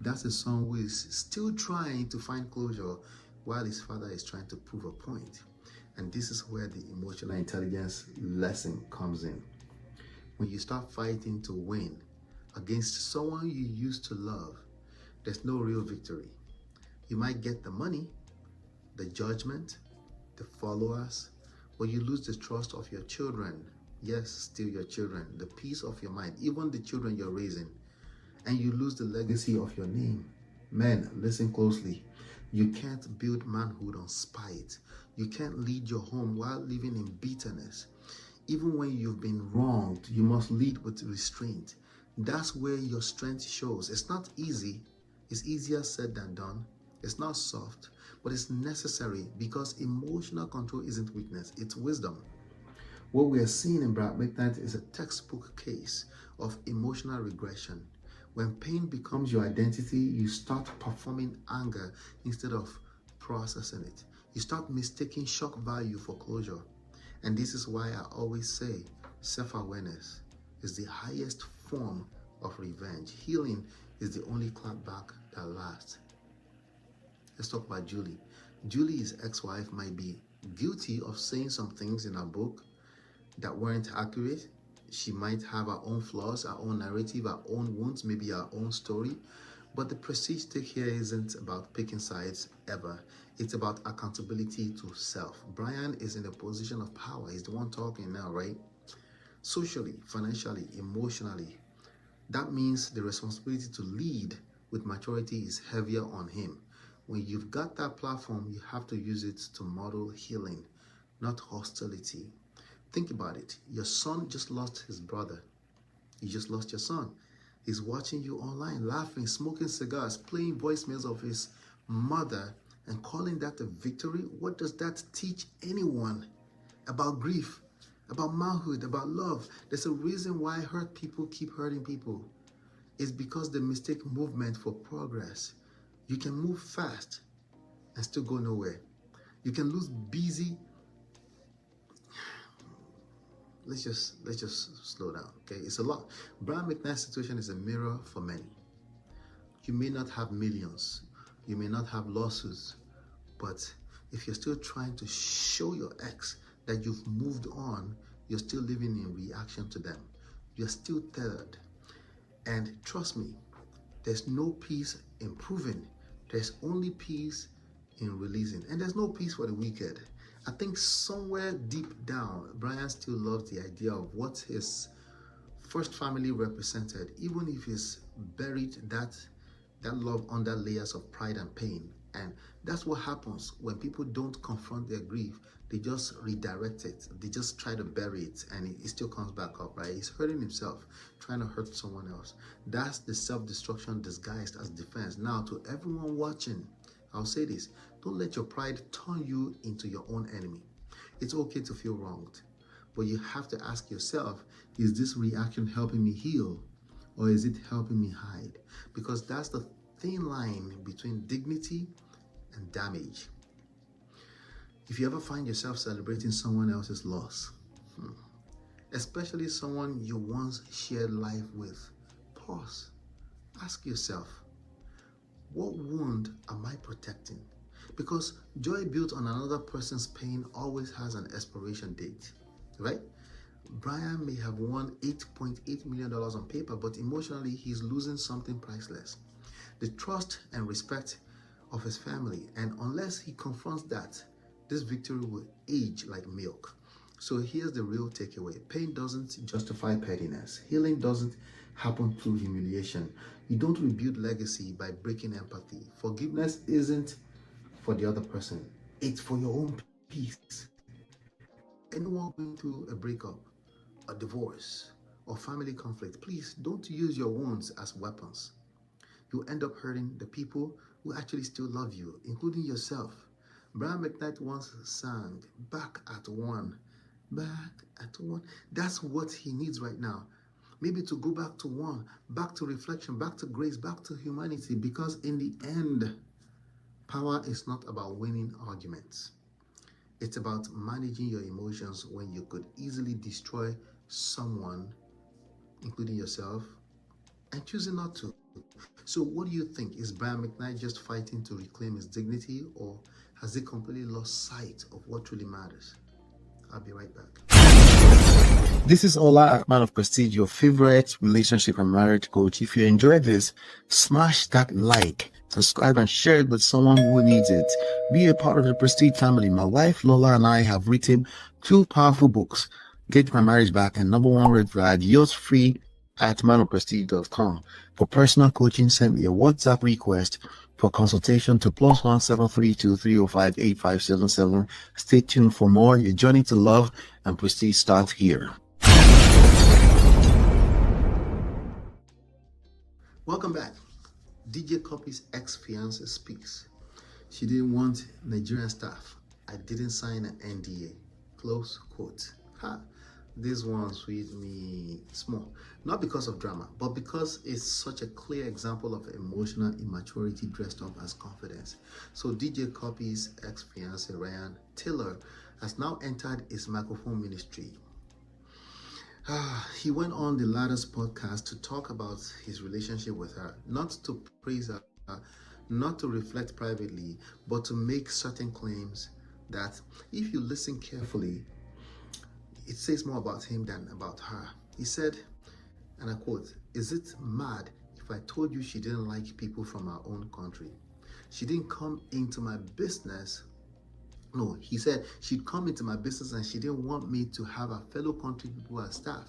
That's a son who is still trying to find closure while his father is trying to prove a point. And this is where the emotional intelligence lesson comes in. When you start fighting to win against someone you used to love, there's no real victory. You might get the money, the judgment, the followers, but you lose the trust of your children. Yes, still your children, the peace of your mind, even the children you're raising. And you lose the legacy of your name. Men, listen closely. You can't build manhood on spite. You can't lead your home while living in bitterness. Even when you've been wronged, you must lead with restraint. That's where your strength shows. It's not easy. It's easier said than done. It's not soft, but it's necessary, because emotional control isn't weakness, it's wisdom. What we are seeing in Brian McKnight is a textbook case of emotional regression. When pain becomes your identity, you start performing anger instead of processing it. You start mistaking shock value for closure. And this is why I always say self-awareness is the highest form of revenge. Healing is the only clapback that lasts. Let's talk about Julie. Julie's ex-wife might be guilty of saying some things in her book that weren't accurate. She might have her own flaws, her own narrative, her own wounds, maybe her own story. But the prestige take here isn't about picking sides ever. It's about accountability to self. Brian is in a position of power. He's the one talking now, right? Socially, financially, emotionally. That means the responsibility to lead with maturity is heavier on him. When you've got that platform, you have to use it to model healing, not hostility. Think about it. Your son just lost his brother. You just lost your son. He's watching you online, laughing, smoking cigars, playing voicemails of his mother, and calling that a victory. What does that teach anyone about grief, about manhood, about love? There's a reason why hurt people keep hurting people. is because they mistake movement for progress. You can move fast and still go nowhere. You can lose busy. Let's just slow down, okay? It's a lot. Brian McKnight's situation is a mirror for many. You may not have millions, you may not have lawsuits, but if you're still trying to show your ex that you've moved on, you're still living in reaction to them. You're still tethered. And trust me, there's no peace in proving. There's only peace in releasing. And there's no peace for the wicked. I think somewhere deep down, Brian still loves the idea of what his first family represented, even if he's buried that love under layers of pride and pain. And that's what happens when people don't confront their grief. They just redirect it. They just try to bury it, and it still comes back up, right? He's hurting himself, trying to hurt someone else. That's the self-destruction disguised as defense. Now, to everyone watching, I'll say this: don't let your pride turn you into your own enemy. It's okay to feel wronged, but you have to ask yourself, is this reaction helping me heal, or is it helping me hide? Because that's the thin line between dignity and damage. If you ever find yourself celebrating someone else's loss, especially someone you once shared life with, pause. Ask yourself, what wound am I protecting? Because joy built on another person's pain always has an expiration date, right? Brian may have won $8.8 million on paper, but emotionally he's losing something priceless: the trust and respect of his family. And unless he confronts that, this victory will age like milk. So here's the real takeaway: pain doesn't justify pettiness. Healing doesn't happen through humiliation. You don't rebuild legacy by breaking empathy. Forgiveness isn't for the other person, it's for your own peace. Anyone going through a breakup, a divorce, or family conflict, please don't use your wounds as weapons. You end up hurting the people who actually still love you, including yourself. Brian McKnight once sang, "Back at one, back at one." That's what he needs right now. Maybe to go back to one, back to reflection, back to grace, back to humanity, because in the end, power is not about winning arguments. It's about managing your emotions when you could easily destroy someone, including yourself, and choosing not to. So what do you think? Is Brian McKnight just fighting to reclaim his dignity, or has he completely lost sight of what truly matters? I'll be right back. This is Ola, man of prestige, your favorite relationship and marriage coach. If you enjoyed this, smash that like, subscribe, and share it with someone who needs it. Be a part of the Prestige family. My wife Lola and I have written 2 powerful books: Get My Marriage Back and Number One Red Flag. Yours free at manofprestige.com. For personal coaching, send me a WhatsApp request for consultation to +1 732 305 8577. Stay tuned for more. Your journey to love and prestige starts here. Welcome back. DJ Cuppy's ex-fiancé speaks. She didn't want Nigerian staff. I didn't sign an NDA. Close quote. This one sweet me small. Not because of drama, but because it's such a clear example of emotional immaturity dressed up as confidence. So DJ Cuppy's ex-fiancé Ryan Taylor has now entered his microphone ministry. He went on the Latter's podcast to talk about his relationship with her, not to praise her, not to reflect privately, but to make certain claims that, if you listen carefully, it says more about him than about her. He said, and I quote, "Is it mad if I told you she didn't like people from our own country? She didn't come into my business." No, he said she'd come into my business and she didn't want me to have her fellow country people as staff.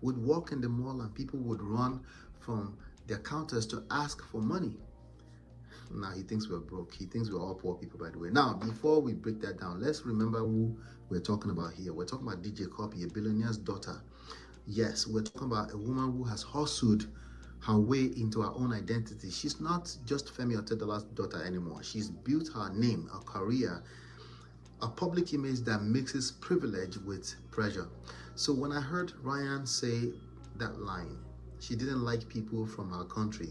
Would walk in the mall and people would run from their counters to ask for money. Now he thinks we're broke. He thinks we're all poor people, by the way. Now, before we break that down, let's remember who we're talking about here. We're talking about DJ Cuppy, a billionaire's daughter. Yes, we're talking about a woman who has hustled her way into her own identity. She's not just Femi Otedola's daughter anymore. She's built her name, a career, a public image that mixes privilege with pressure. So when I heard Ryan say that line, She didn't like people from her country.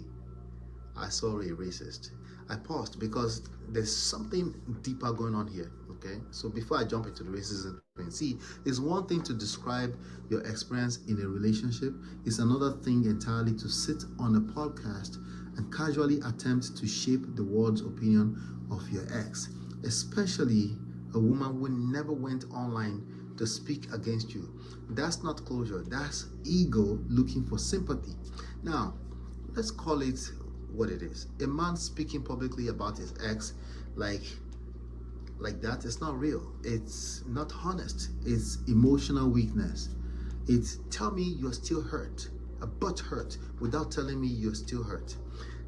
I saw a racist. I paused because there's something deeper going on here. Okay, so before I jump into the racism thing, see, it's one thing to describe your experience in a relationship, it's another thing entirely to sit on a podcast and casually attempt to shape the world's opinion of your ex, especially a woman who never went online to speak against you. That's not closure, that's ego looking for sympathy. Now, let's call it what it is. A man speaking publicly about his ex like that is not real. It's not honest. It's emotional weakness. It's tell me you're still hurt, a butt hurt, without telling me you're still hurt.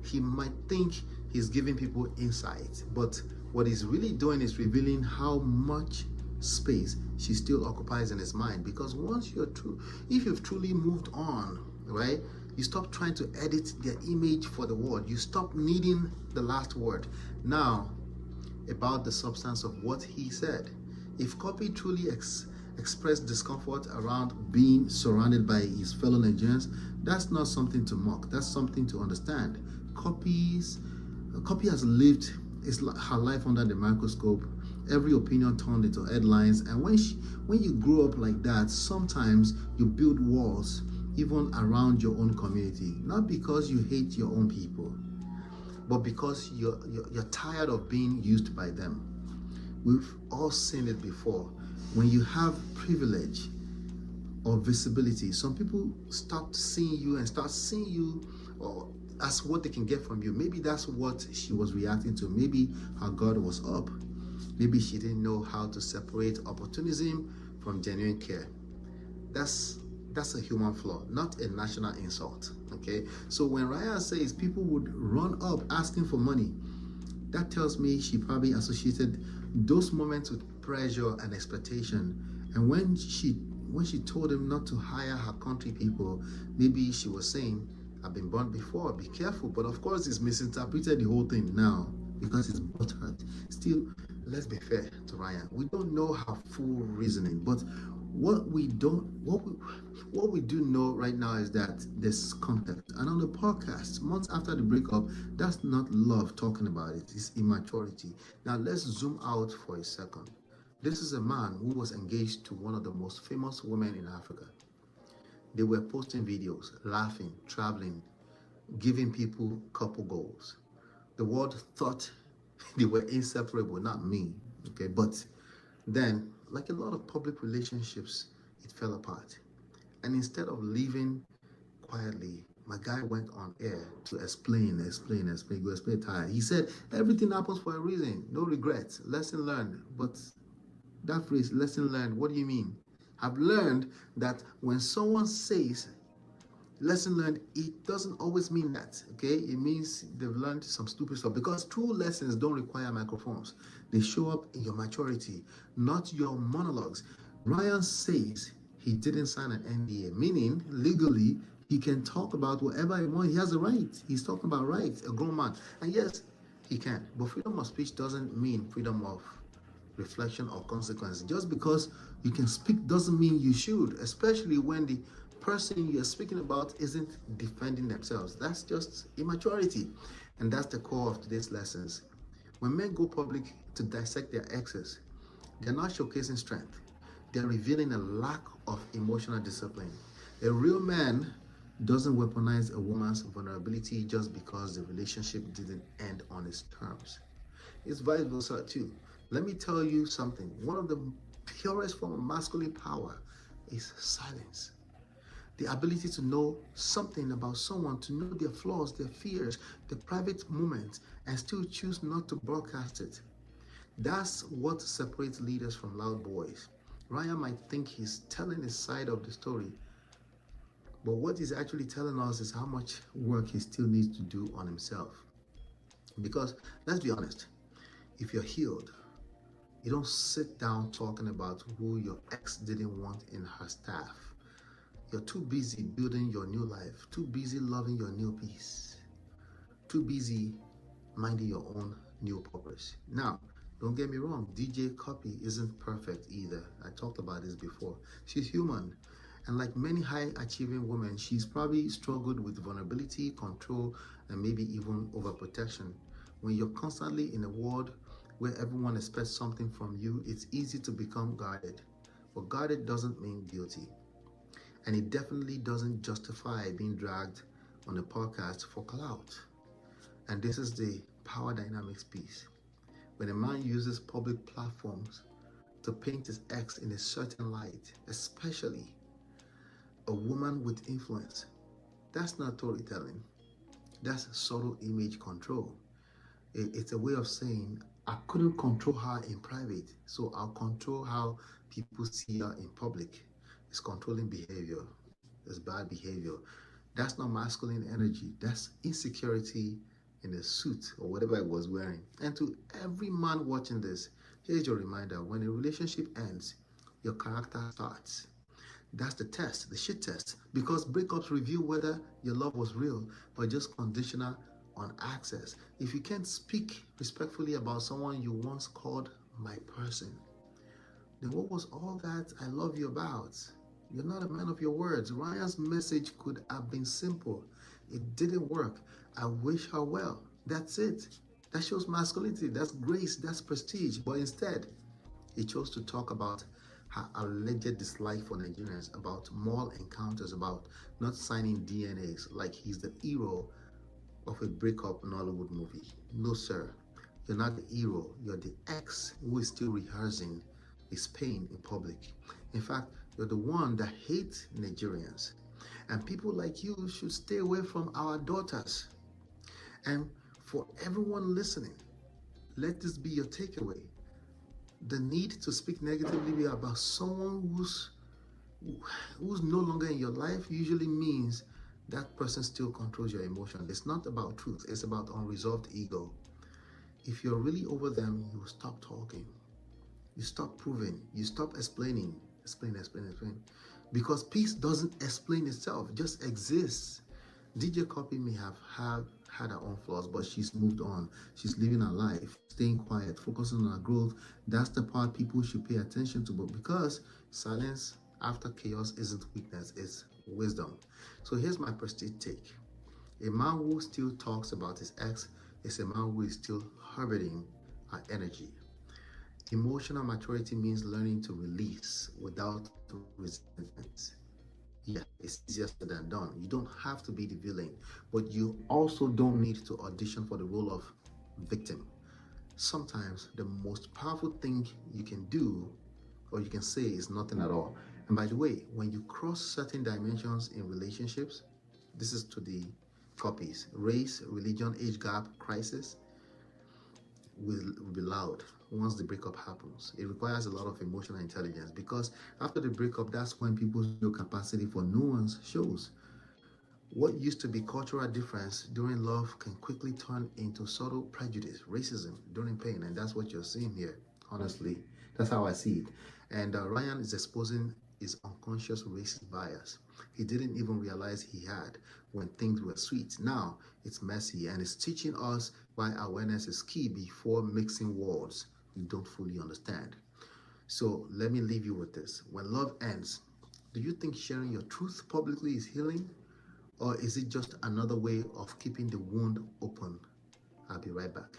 He might think he's giving people insight, but what he's really doing is revealing how much space she still occupies in his mind. Because once if you've truly moved on, right, you stop trying to edit their image for the world. You stop needing the last word. Now, about the substance of what he said. If Cuppy truly expressed discomfort around being surrounded by his fellow Nigerians, that's not something to mock. That's something to understand. Cuppy has lived her life under the microscope. Every opinion turned into headlines. And when you grow up like that, sometimes you build walls even around your own community. Not because you hate your own people, but because you're tired of being used by them. We've all seen it before. When you have privilege or visibility, some people start seeing you as what they can get from you. Maybe that's what she was reacting to. Maybe her guard was up. Maybe she didn't know how to separate opportunism from genuine care. That's a human flaw, not a national insult. Okay, so when Ryan says people would run up asking for money, that tells me she probably associated those moments with pressure and expectation. And when she told him not to hire her country people, maybe she was saying, I've been burnt before, be careful. But of course, it's misinterpreted the whole thing now because it's butthurt. Still, let's be fair to Ryan. We don't know her full reasoning, but what we do know right now is that there's context. And on the podcast, months after the breakup, that's not love talking about it, it's immaturity. Now let's zoom out for a second. This is a man who was engaged to one of the most famous women in Africa. They were posting videos, laughing, traveling, giving people couple goals. The world thought they were inseparable, not me. Okay, but then, like a lot of public relationships, it fell apart. And instead of leaving quietly, my guy went on air to explain, go explain tired. He said, everything happens for a reason, no regrets, lesson learned. But that phrase, lesson learned, what do you mean? I've learned that when someone says lesson learned, it doesn't always mean that, okay? It means they've learned some stupid stuff, because true lessons don't require microphones. They show up in your maturity, not your monologues. Ryan says he didn't sign an NDA, meaning legally he can talk about whatever he wants. He has a right. He's talking about rights, a grown man. And yes, he can. But freedom of speech doesn't mean freedom of reflection or consequence. Just because you can speak doesn't mean you should, especially when the person you're speaking about isn't defending themselves. That's just immaturity. And that's the core of today's lessons. When men go public to dissect their exes, they're not showcasing strength. They're revealing a lack of emotional discipline. A real man doesn't weaponize a woman's vulnerability just because the relationship didn't end on its terms. It's vice versa too. Let me tell you something. One of the purest forms of masculine power is silence. The ability to know something about someone, to know their flaws, their fears, their private moments, and still choose not to broadcast it. That's what separates leaders from loud boys. Ryan might think he's telling his side of the story, but what he's actually telling us is how much work he still needs to do on himself. Because, let's be honest, if you're healed, you don't sit down talking about who your ex didn't want in her staff. You're too busy building your new life, too busy loving your new peace, too busy minding your own new purpose. Now, don't get me wrong, DJ Cuppy isn't perfect either. I talked about this before. She's human. And like many high achieving women, she's probably struggled with vulnerability, control, and maybe even overprotection. When you're constantly in a world where everyone expects something from you, it's easy to become guarded. But guarded doesn't mean guilty. And it definitely doesn't justify being dragged on a podcast for clout. And this is the power dynamics piece. When a man uses public platforms to paint his ex in a certain light, especially a woman with influence, that's not storytelling. That's subtle image control. It's a way of saying, I couldn't control her in private, so I'll control how people see her in public. It's controlling behavior. It's bad behavior. That's not masculine energy. That's insecurity in a suit or whatever I was wearing. And to every man watching this, here's your reminder. When a relationship ends, your character starts. That's the test, the shit test. Because breakups reveal whether your love was real or just conditional on access. If you can't speak respectfully about someone you once called my person, then what was all that I love you about? You're not a man of your words. Ryan's message could have been simple. It didn't work. I wish her well. That's it. That shows masculinity. That's grace. That's prestige. But instead, he chose to talk about her alleged dislike for Nigerians, about mall encounters, about not signing DNAs like he's the hero of a breakup Nollywood movie. No, sir. You're not the hero. You're the ex who is still rehearsing his pain in public. In fact, you're the one that hates Nigerians. And people like you should stay away from our daughters. And for everyone listening, let this be your takeaway. The need to speak negatively about someone who's no longer in your life usually means that person still controls your emotion. It's not about truth, it's about unresolved ego. If you're really over them, you stop talking. You stop proving. You stop explaining. Explain. Because peace doesn't explain itself, it just exists. DJ Cuppy may have had her own flaws, but she's moved on. She's living her life, staying quiet, focusing on her growth. That's the part people should pay attention to. But because silence after chaos isn't weakness, it's wisdom. So here's my prestige take. A man who still talks about his ex is a man who is still harboring her energy. Emotional maturity means learning to release without resentment. Yeah, it's easier said than done. You don't have to be the villain, but you also don't need to audition for the role of victim. Sometimes the most powerful thing you can do or you can say is nothing at all. And by the way, when you cross certain dimensions in relationships, this is to the copies, race, religion, age gap, crisis, will be loud once the breakup happens. It requires a lot of emotional intelligence because after the breakup, that's when people's real capacity for nuance shows. What used to be cultural difference during love can quickly turn into subtle prejudice, racism during pain, and that's what you're seeing here. Honestly, that's how I see it. And Ryan is exposing his unconscious racist bias. He didn't even realize he had when things were sweet. Now it's messy, and it's teaching us why awareness is key before mixing words you don't fully understand. So let me leave you with this. When love ends, do you think sharing your truth publicly is healing? Or is it just another way of keeping the wound open? I'll be right back.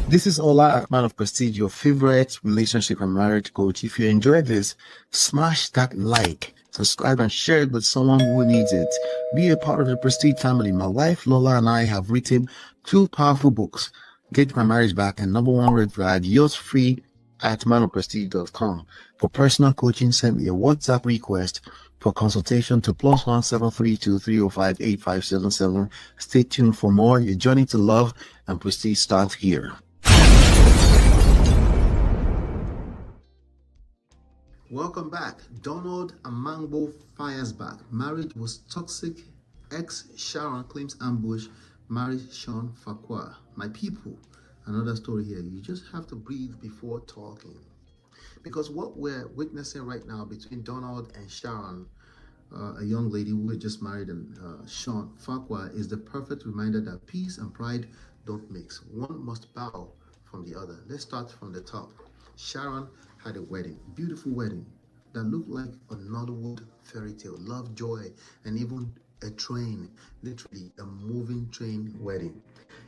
This is Ola, man of prestige, your favorite relationship and marriage coach. If you enjoyed this, smash that like, subscribe, and share it with someone who needs it. Be a part of the Prestige family. My wife Lola and I have written 2 powerful books, Get My Marriage Back and Number One Red Flag, yours free at manofprestige.com. For personal coaching, send me a WhatsApp request for consultation to +1 732 305 8577. Stay tuned for more. Your journey to love and prestige starts here. Welcome back. Donald Amamgbo fires back. Marriage was toxic. Sharon claims ambush. Marries Shawn Faqua. My people, another story here. You just have to breathe before talking. Because what we're witnessing right now between Donald and Sharon, a young lady who had just married, and Shawn Faqua, is the perfect reminder that peace and pride don't mix. One must bow from the other. Let's start from the top. Sharon had a wedding, beautiful wedding, that looked like a Nollywood fairy tale, love, joy, and even a train, literally a moving train wedding.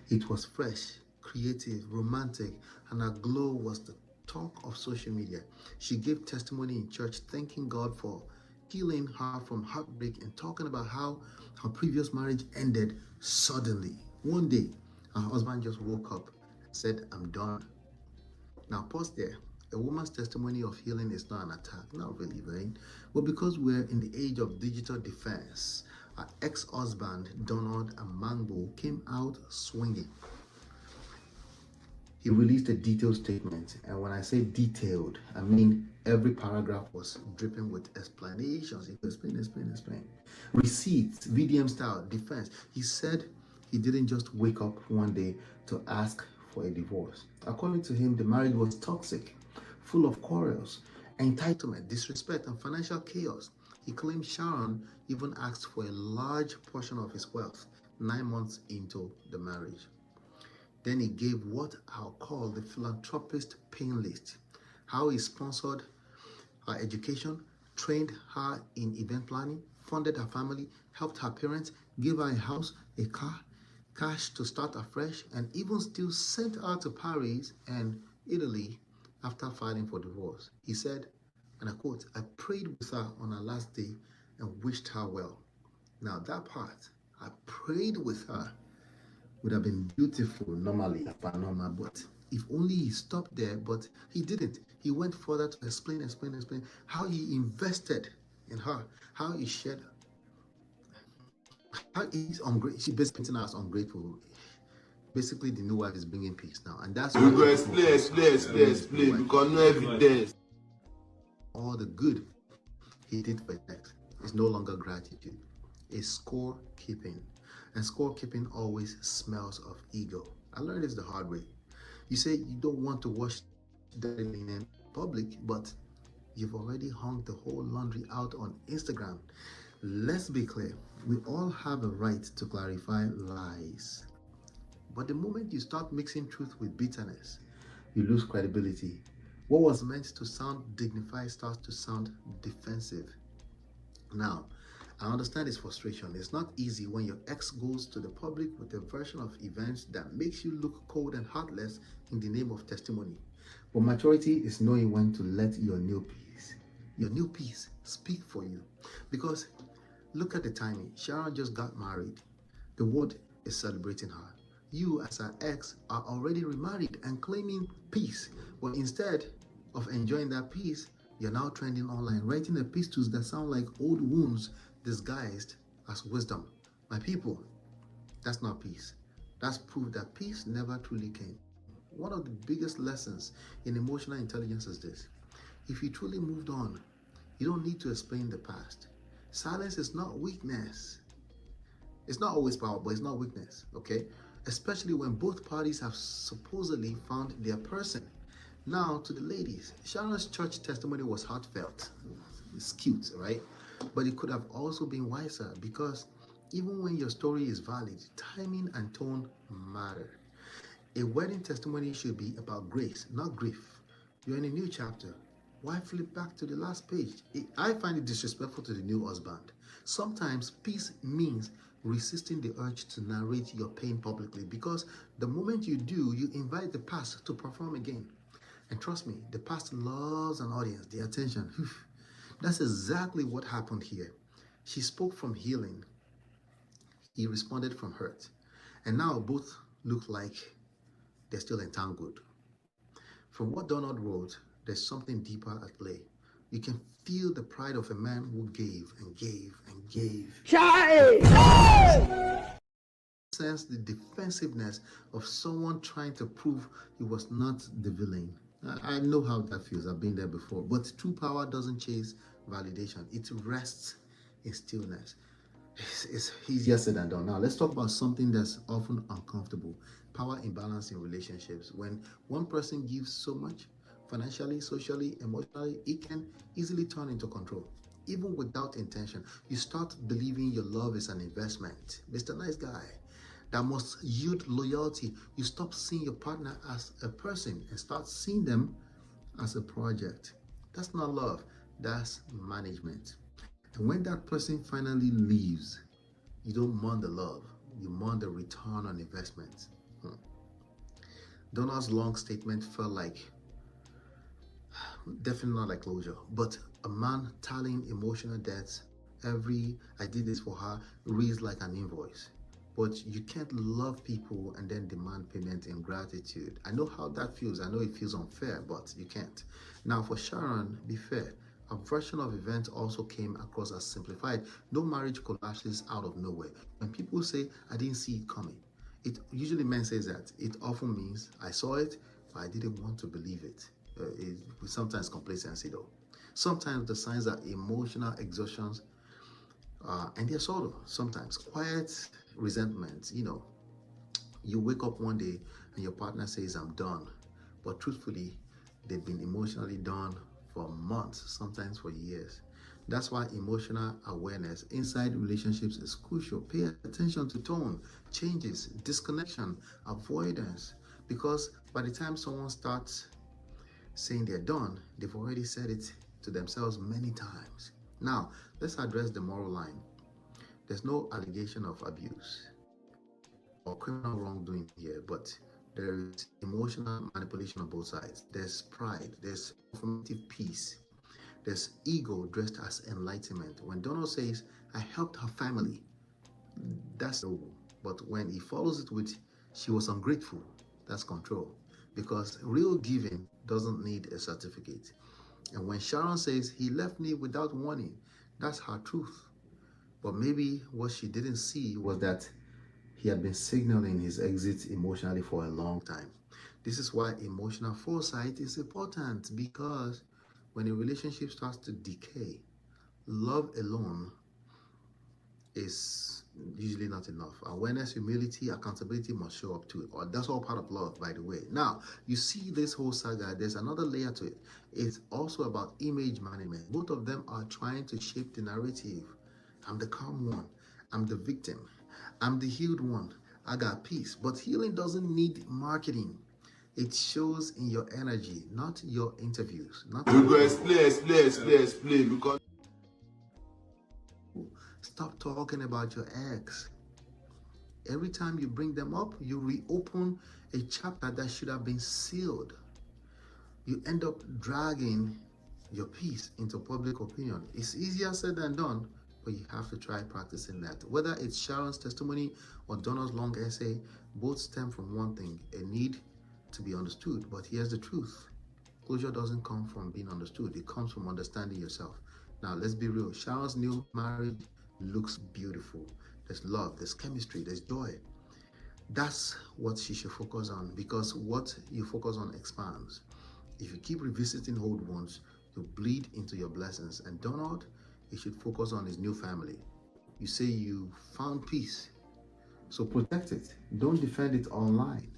It was fresh, creative, romantic, and her glow was the talk of social media. She gave testimony in church, thanking God for healing her from heartbreak and talking about how her previous marriage ended suddenly. One day, her husband just woke up and said, "I'm done." Now, pause there. A woman's testimony of healing is not an attack, not really, right? But because we're in the age of digital defense, her ex-husband, Donald Amamgbo, came out swinging. He released a detailed statement, and when I say detailed, I mean every paragraph was dripping with explanations. He explain. Receipts, VDM style, defense. He said he didn't just wake up one day to ask for a divorce. According to him, the marriage was toxic, full of quarrels, entitlement, disrespect, and financial chaos. He claimed Sharon even asked for a large portion of his wealth 9 months into the marriage. Then he gave what I'll call the philanthropist pain list. How he sponsored her education, trained her in event planning, funded her family, helped her parents, gave her a house, a car, cash to start afresh, and even still sent her to Paris and Italy after filing for divorce. He said, and I quote, "I prayed with her on her last day and wished her well." Now that part, "I prayed with her," would have been beautiful normally, but if only he stopped there, but he didn't. He went further to explain how he invested in her, how he shared, how he's ungrateful. She basically painting us ungrateful. Basically, the new wife is bringing peace now, and that's we go explain because no evidence. All the good he did for next is no longer gratitude. It's score keeping. And scorekeeping always smells of ego. I learned this the hard way. You say you don't want to wash dirty linen in public, but you've already hung the whole laundry out on Instagram. Let's be clear. We all have a right to clarify lies. But the moment you start mixing truth with bitterness, you lose credibility. What was meant to sound dignified starts to sound defensive. Now, I understand his frustration. It's not easy when your ex goes to the public with a version of events that makes you look cold and heartless in the name of testimony. But maturity is knowing when to let your new peace speak for you. Because look at the timing. Sharon just got married. The world is celebrating her. You, as her ex, are already remarried and claiming peace. But instead of enjoying that peace, you're now trending online, writing epistles that sound like old wounds disguised as wisdom. My people, that's not peace. That's proof that peace never truly came. One of the biggest lessons in emotional intelligence is this: if you truly moved on, you don't need to explain the past. Silence is not weakness. It's not always power, but it's not weakness, okay? Especially when both parties have supposedly found their person. Now, to the ladies, Sharon's church testimony was heartfelt. It's cute, right? But it could have also been wiser, because even when your story is valid, timing and tone matter. A wedding testimony should be about grace, not grief. You're in a new chapter. Why flip back to the last page? I find it disrespectful to the new husband. Sometimes peace means resisting the urge to narrate your pain publicly, because the moment you do, you invite the past to perform again. And trust me, the past loves an audience, the attention. That's exactly what happened here. She spoke from healing. He responded from hurt. And now both look like they're still entangled. From what Donald wrote, there's something deeper at play. You can feel the pride of a man who gave and gave and gave. Sense the defensiveness of someone trying to prove he was not the villain. I know how that feels. I've been there before. But true power doesn't chase validation. It rests in stillness. It's easier said than done. Now, let's talk about something that's often uncomfortable: power imbalance in relationships. When one person gives so much, financially, socially, emotionally, it can easily turn into control. Even without intention, you start believing your love is an investment. Mr. Nice Guy, that must yield loyalty. You stop seeing your partner as a person and start seeing them as a project. That's not love. That's management. And when that person finally leaves, you don't mourn the love, you mourn the return on investment. Donald's long statement felt like, definitely not like closure, but a man tallying emotional debts. Every "I did this for her" reads like an invoice. But you can't love people and then demand payment in gratitude. I know how that feels. I know it feels unfair, but you can't. Now, for Sharon, be fair. A version of events also came across as simplified. No marriage collapses out of nowhere. When people say, "I didn't see it coming," it usually men says that. It often means, "I saw it, but I didn't want to believe it." Sometimes complacency, though. Sometimes the signs are emotional exhaustions, and they're subtle. Sometimes quiet resentment. You wake up one day and your partner says, "I'm done," but truthfully, they've been emotionally done for months, sometimes for years. That's why emotional awareness inside relationships is crucial. Pay attention to tone, changes, disconnection, avoidance, because by the time someone starts saying they're done, they've already said it to themselves many times. Now, let's address the moral line. There's no allegation of abuse or criminal wrongdoing here, but there is emotional manipulation on both sides. There's pride, there's performative peace, there's ego dressed as enlightenment. When Donald says, "I helped her family," that's noble. But when he follows it with, "She was ungrateful," that's control. Because real giving doesn't need a certificate. And when Sharon says, "He left me without warning," that's her truth. But maybe what she didn't see was that he had been signaling his exit emotionally for a long time. This is why emotional foresight is important, because when a relationship starts to decay, love alone is usually not enough. Awareness, humility, accountability must show up to it. Or that's all part of love, by the way. Now, you see this whole saga, there's another layer to it. It's also about image management. Both of them are trying to shape the narrative. I'm the calm one. I'm the victim. I'm the healed one. I got peace. But healing doesn't need marketing. It shows in your energy, not your interviews. You go explain, because stop talking about your ex. Every time you bring them up, you reopen a chapter that should have been sealed. You end up dragging your peace into public opinion. It's easier said than done, but you have to try practicing that. Whether it's Sharon's testimony or Donald's long essay, both stem from one thing: a need to be understood. But here's the truth. Closure doesn't come from being understood. It comes from understanding yourself. Now, let's be real. Sharon's new marriage looks beautiful. There's love, there's chemistry, there's joy. That's what she should focus on, because what you focus on expands. If you keep revisiting old wounds, you bleed into your blessings. And Donald, he should focus on his new family. You say you found peace, so protect it. Don't defend it online.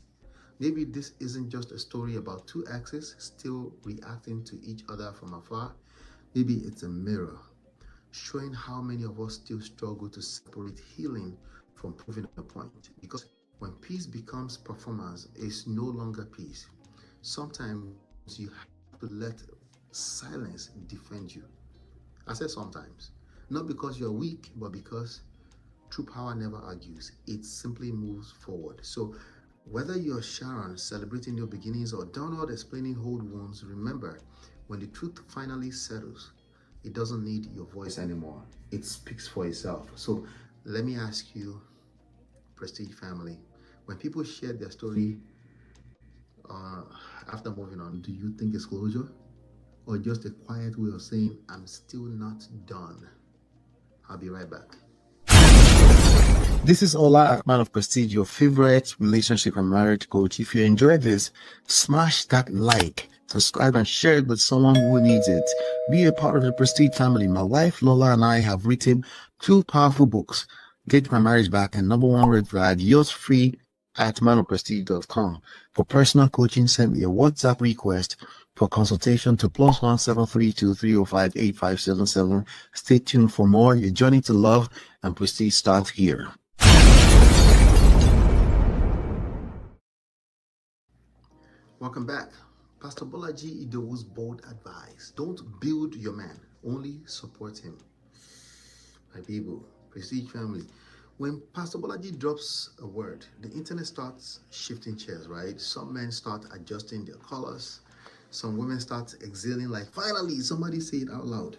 Maybe this isn't just a story about two exes still reacting to each other from afar. Maybe it's a mirror showing how many of us still struggle to separate healing from proving a point. Because when peace becomes performance, it's no longer peace. Sometimes you have to let silence defend you. I said sometimes. Not because you're weak, but because true power never argues. It simply moves forward. So whether you're Sharon celebrating new beginnings or Donald explaining old wounds, remember, when the truth finally settles, it doesn't need your voice anymore. It speaks for itself. So let me ask you, Prestige family, when people share their story after moving on, do you think it's closure, or just a quiet way of saying, "I'm still not done"? I'll be right back. This is Ola, man of Prestige, your favorite relationship and marriage coach. If you enjoyed this, smash that like, subscribe, and share it with someone who needs it. Be a part of the Prestige family. My wife Lola and I have written 2 powerful books: Get My Marriage Back and Number One Red Flag. Yours free at manofprestige.com. For personal coaching, send me a WhatsApp request for consultation to +1 732 305 8577. Stay tuned for more. Your journey to love and prestige starts here. Welcome back. Pastor Bolaji Idowu's bold advice: don't build your man, only support him. My people, Prestige family, when Pastor Bolaji drops a word, the internet starts shifting chairs, right? Some men start adjusting their colors. Some women start exhaling like, finally, somebody say it out loud.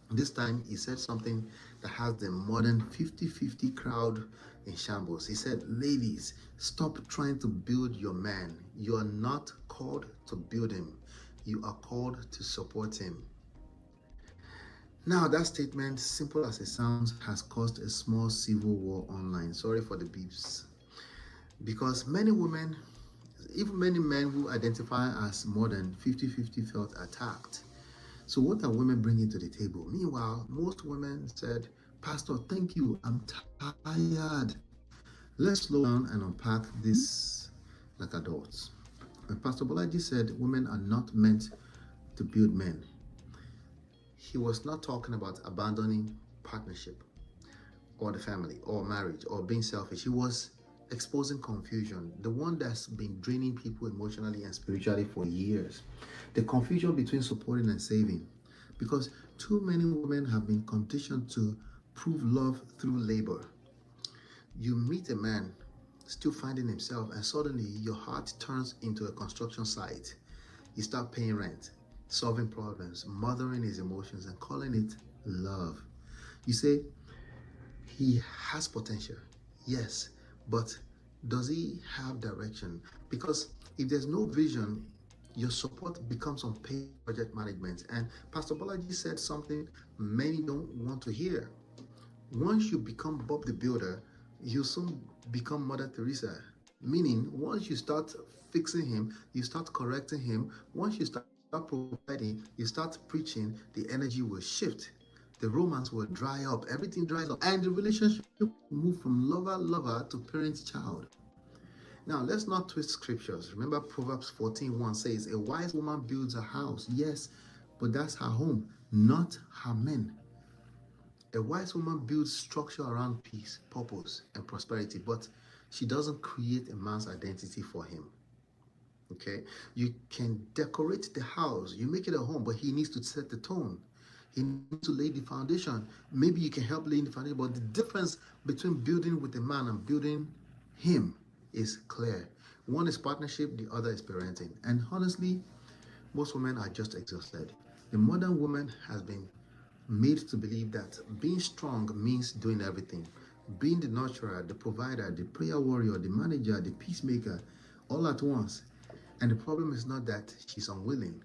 This time, he said something that has the modern 50-50 crowd in shambles. He said, ladies, stop trying to build your man. You are not called to build him. You are called to support him. Now, that statement, simple as it sounds, has caused a small civil war online. Sorry for the beeps. Because many women, even many men who identify as more than 50-50 felt attacked. So what are women bringing to the table? Meanwhile, most women said, Pastor, thank you, I'm tired. Let's slow down and unpack this like adults. And Pastor Bolaji said women are not meant to build men. He was not talking about abandoning partnership or the family or marriage or being selfish. He was exposing confusion, the one that's been draining people emotionally and spiritually for years. The confusion between supporting and saving. Because too many women have been conditioned to prove love through labor. You meet a man still finding himself, and suddenly your heart turns into a construction site. You start paying rent, solving problems, mothering his emotions, and calling it love. You say, he has potential, yes, but does he have direction? Because if there's no vision, your support becomes unpaid project management. And Pastor Bolaji said something many don't want to hear. Once you become Bob the Builder, you soon become Mother Teresa. Meaning, once you start fixing him, you start correcting him. Once you start providing, you start preaching, the energy will shift. The romance will dry up, everything dries up, and the relationship will move from lover to parent-child. Now, let's not twist scriptures. Remember, Proverbs 14:1 says, a wise woman builds a house, yes, but that's her home, not her men. A wise woman builds structure around peace, purpose, and prosperity, but she doesn't create a man's identity for him. Okay? You can decorate the house, you make it a home, but he needs to set the tone. He needs to lay the foundation. Maybe you can help lay the foundation, but the difference between building with a man and building him is clear. One is partnership, the other is parenting. And honestly, most women are just exhausted. The modern woman has been made to believe that being strong means doing everything. Being the nurturer, the provider, the prayer warrior, the manager, the peacemaker, all at once. And the problem is not that she's unwilling.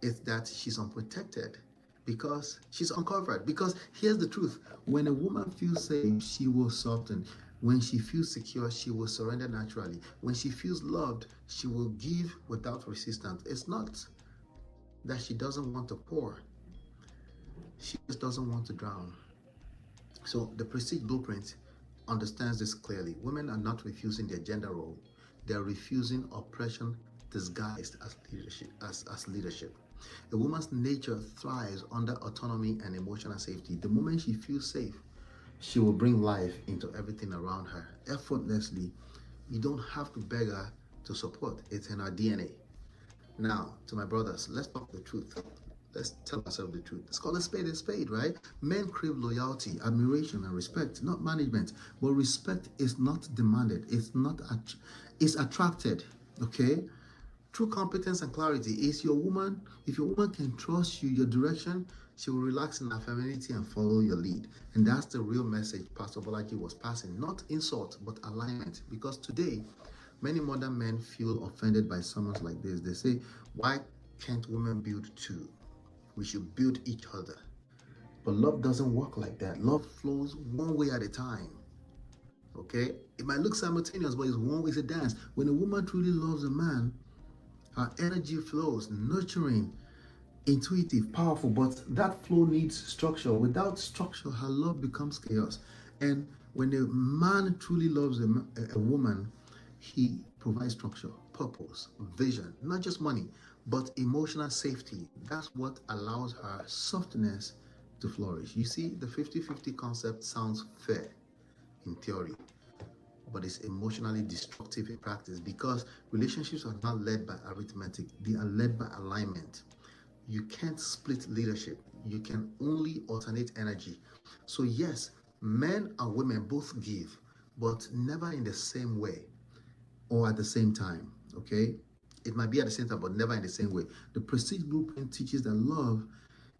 It's that she's unprotected because she's uncovered. Because here's the truth. When a woman feels safe, she will soften. When she feels secure, she will surrender naturally. When she feels loved, she will give without resistance. It's not that she doesn't want to pour. She just doesn't want to drown. So the Prestige Blueprint understands this clearly. Women are not refusing their gender role. They're refusing oppression disguised as leadership. A woman's nature thrives under autonomy and emotional safety. The moment she feels safe, she will bring life into everything around her effortlessly. You don't have to beg her to support. It's in our DNA. Now, to my brothers, let's talk the truth. Let's tell ourselves the truth. Let's call a spade, right? Men crave loyalty, admiration, and respect, not management. But respect is not demanded. It's attracted. Okay? True competence and clarity is your woman. If your woman can trust you, your direction, she will relax in her femininity and follow your lead. And that's the real message Pastor Bolaji was passing. Not insult, but alignment. Because today, many modern men feel offended by summons like this. They say, why can't women build two? We should build each other. But love doesn't work like that. Love flows one way at a time. Okay? It might look simultaneous, but it's one way, it's a dance. When a woman truly loves a man, her energy flows, nurturing, intuitive, powerful, but that flow needs structure. Without structure, her love becomes chaos. And when a man truly loves a woman, he provides structure, purpose, vision, not just money, but emotional safety. That's what allows her softness to flourish. You see, the 50-50 concept sounds fair in theory, but it's emotionally destructive in practice, because relationships are not led by arithmetic, they are led by alignment. You can't split leadership, you can only alternate energy. So yes, men and women both give, but never in the same way or at the same time. Okay, it might be at the same time, but never in the same way. The Prestige Blueprint teaches that love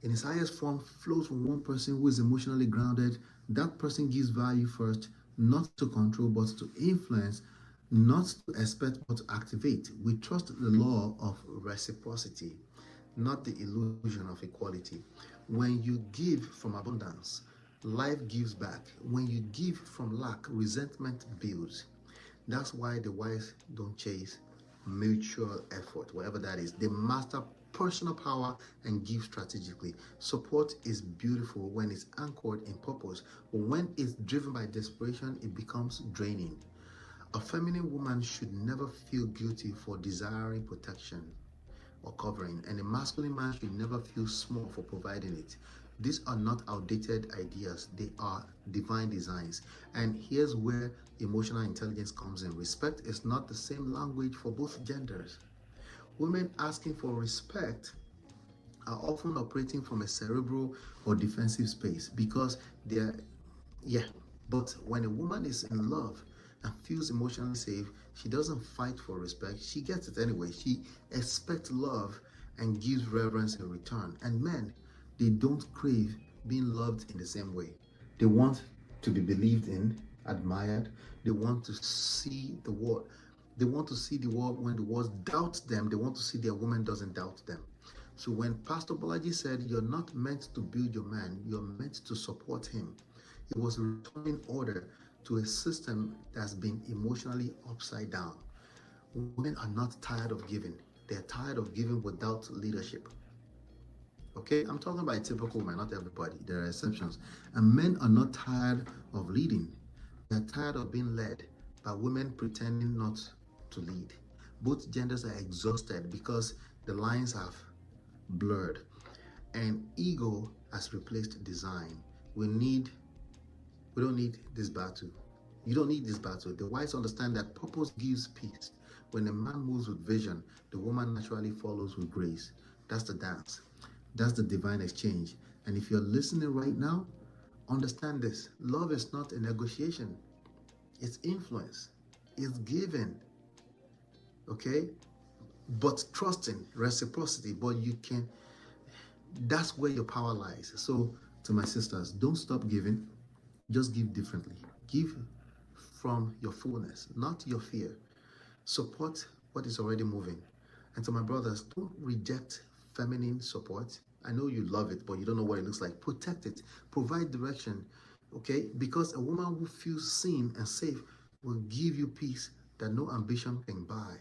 in its highest form flows from one person who is emotionally grounded. That person gives value first, not to control but to influence, not to expect but to activate. We trust the law of reciprocity, not the illusion of equality. When you give from abundance, life gives back. When you give from lack, resentment builds. That's why the wise don't chase mutual effort, whatever that is. They master personal power and give strategically. Support is beautiful when it's anchored in purpose, but when it's driven by desperation, it becomes draining. A feminine woman should never feel guilty for desiring protection or covering, and a masculine man should never feel small for providing it. These are not outdated ideas, they are divine designs. And here's where emotional intelligence comes in. Respect is not the same language for both genders. Women asking for respect are often operating from a cerebral or defensive space because but when a woman is in love and feels emotionally safe, she doesn't fight for respect, she gets it anyway. She expects love and gives reverence in return. And men, they don't crave being loved in the same way. They want to be believed in, admired. They want to see the world. They want to see the world when the world doubts them. They want to see their woman doesn't doubt them. So when Pastor Bolaji said, you're not meant to build your man, you're meant to support him, it was returning order to a system that's been emotionally upside down. Women are not tired of giving. They're tired of giving without leadership. Okay, I'm talking about a typical man, not everybody. There are exceptions. And men are not tired of leading. They're tired of being led by women pretending not to lead. Both genders are exhausted because the lines have blurred and ego has replaced design. We don't need this battle. You don't need this battle. The wise understand that purpose gives peace. When a man moves with vision, the woman naturally follows with grace. That's the dance. That's the divine exchange. And if you're listening right now, understand this. Love is not a negotiation. It's influence. It's giving. Okay? But trusting, reciprocity. But that's where your power lies. So to my sisters, don't stop giving. Just give differently. Give from your fullness, not your fear. Support what is already moving. And to my brothers, don't reject feminine support. I know you love it, but you don't know what it looks like. Protect it. Provide direction. Okay? Because a woman who feels seen and safe will give you peace that no ambition can buy.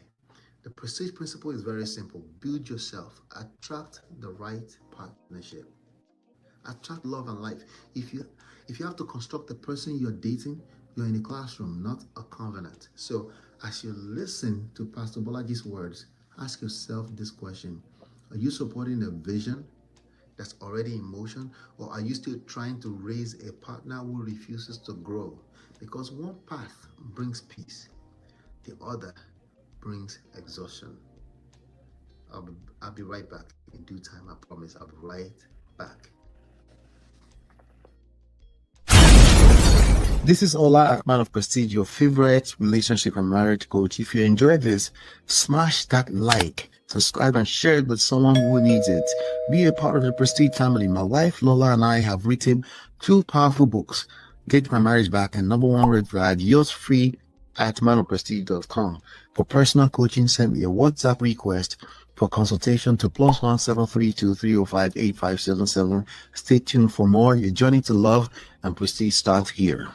The prestige principle is very simple. Build yourself. Attract the right partnership. Attract love and life. If you have to construct the person you're dating, you're in a classroom, not a covenant. So as you listen to Pastor Bolaji's words, ask yourself this question. Are you supporting a vision that's already in motion, or are you still trying to raise a partner who refuses to grow? Because one path brings peace, the other brings exhaustion. I'll be right back in due time. I promise I'll be right back. This is Ola, man of Prestige, your favorite relationship and marriage coach. If you enjoyed this, smash that like, subscribe, and share it with someone who needs it. Be a part of the Prestige family. My wife Lola and I have written 2 powerful books, Get My Marriage Back and Number 1 Red Flag. Yours free at manofprestige.com. For personal coaching, send me a WhatsApp request for consultation to +1 732 305 8577. Stay tuned for more. Your journey to love and prestige starts here.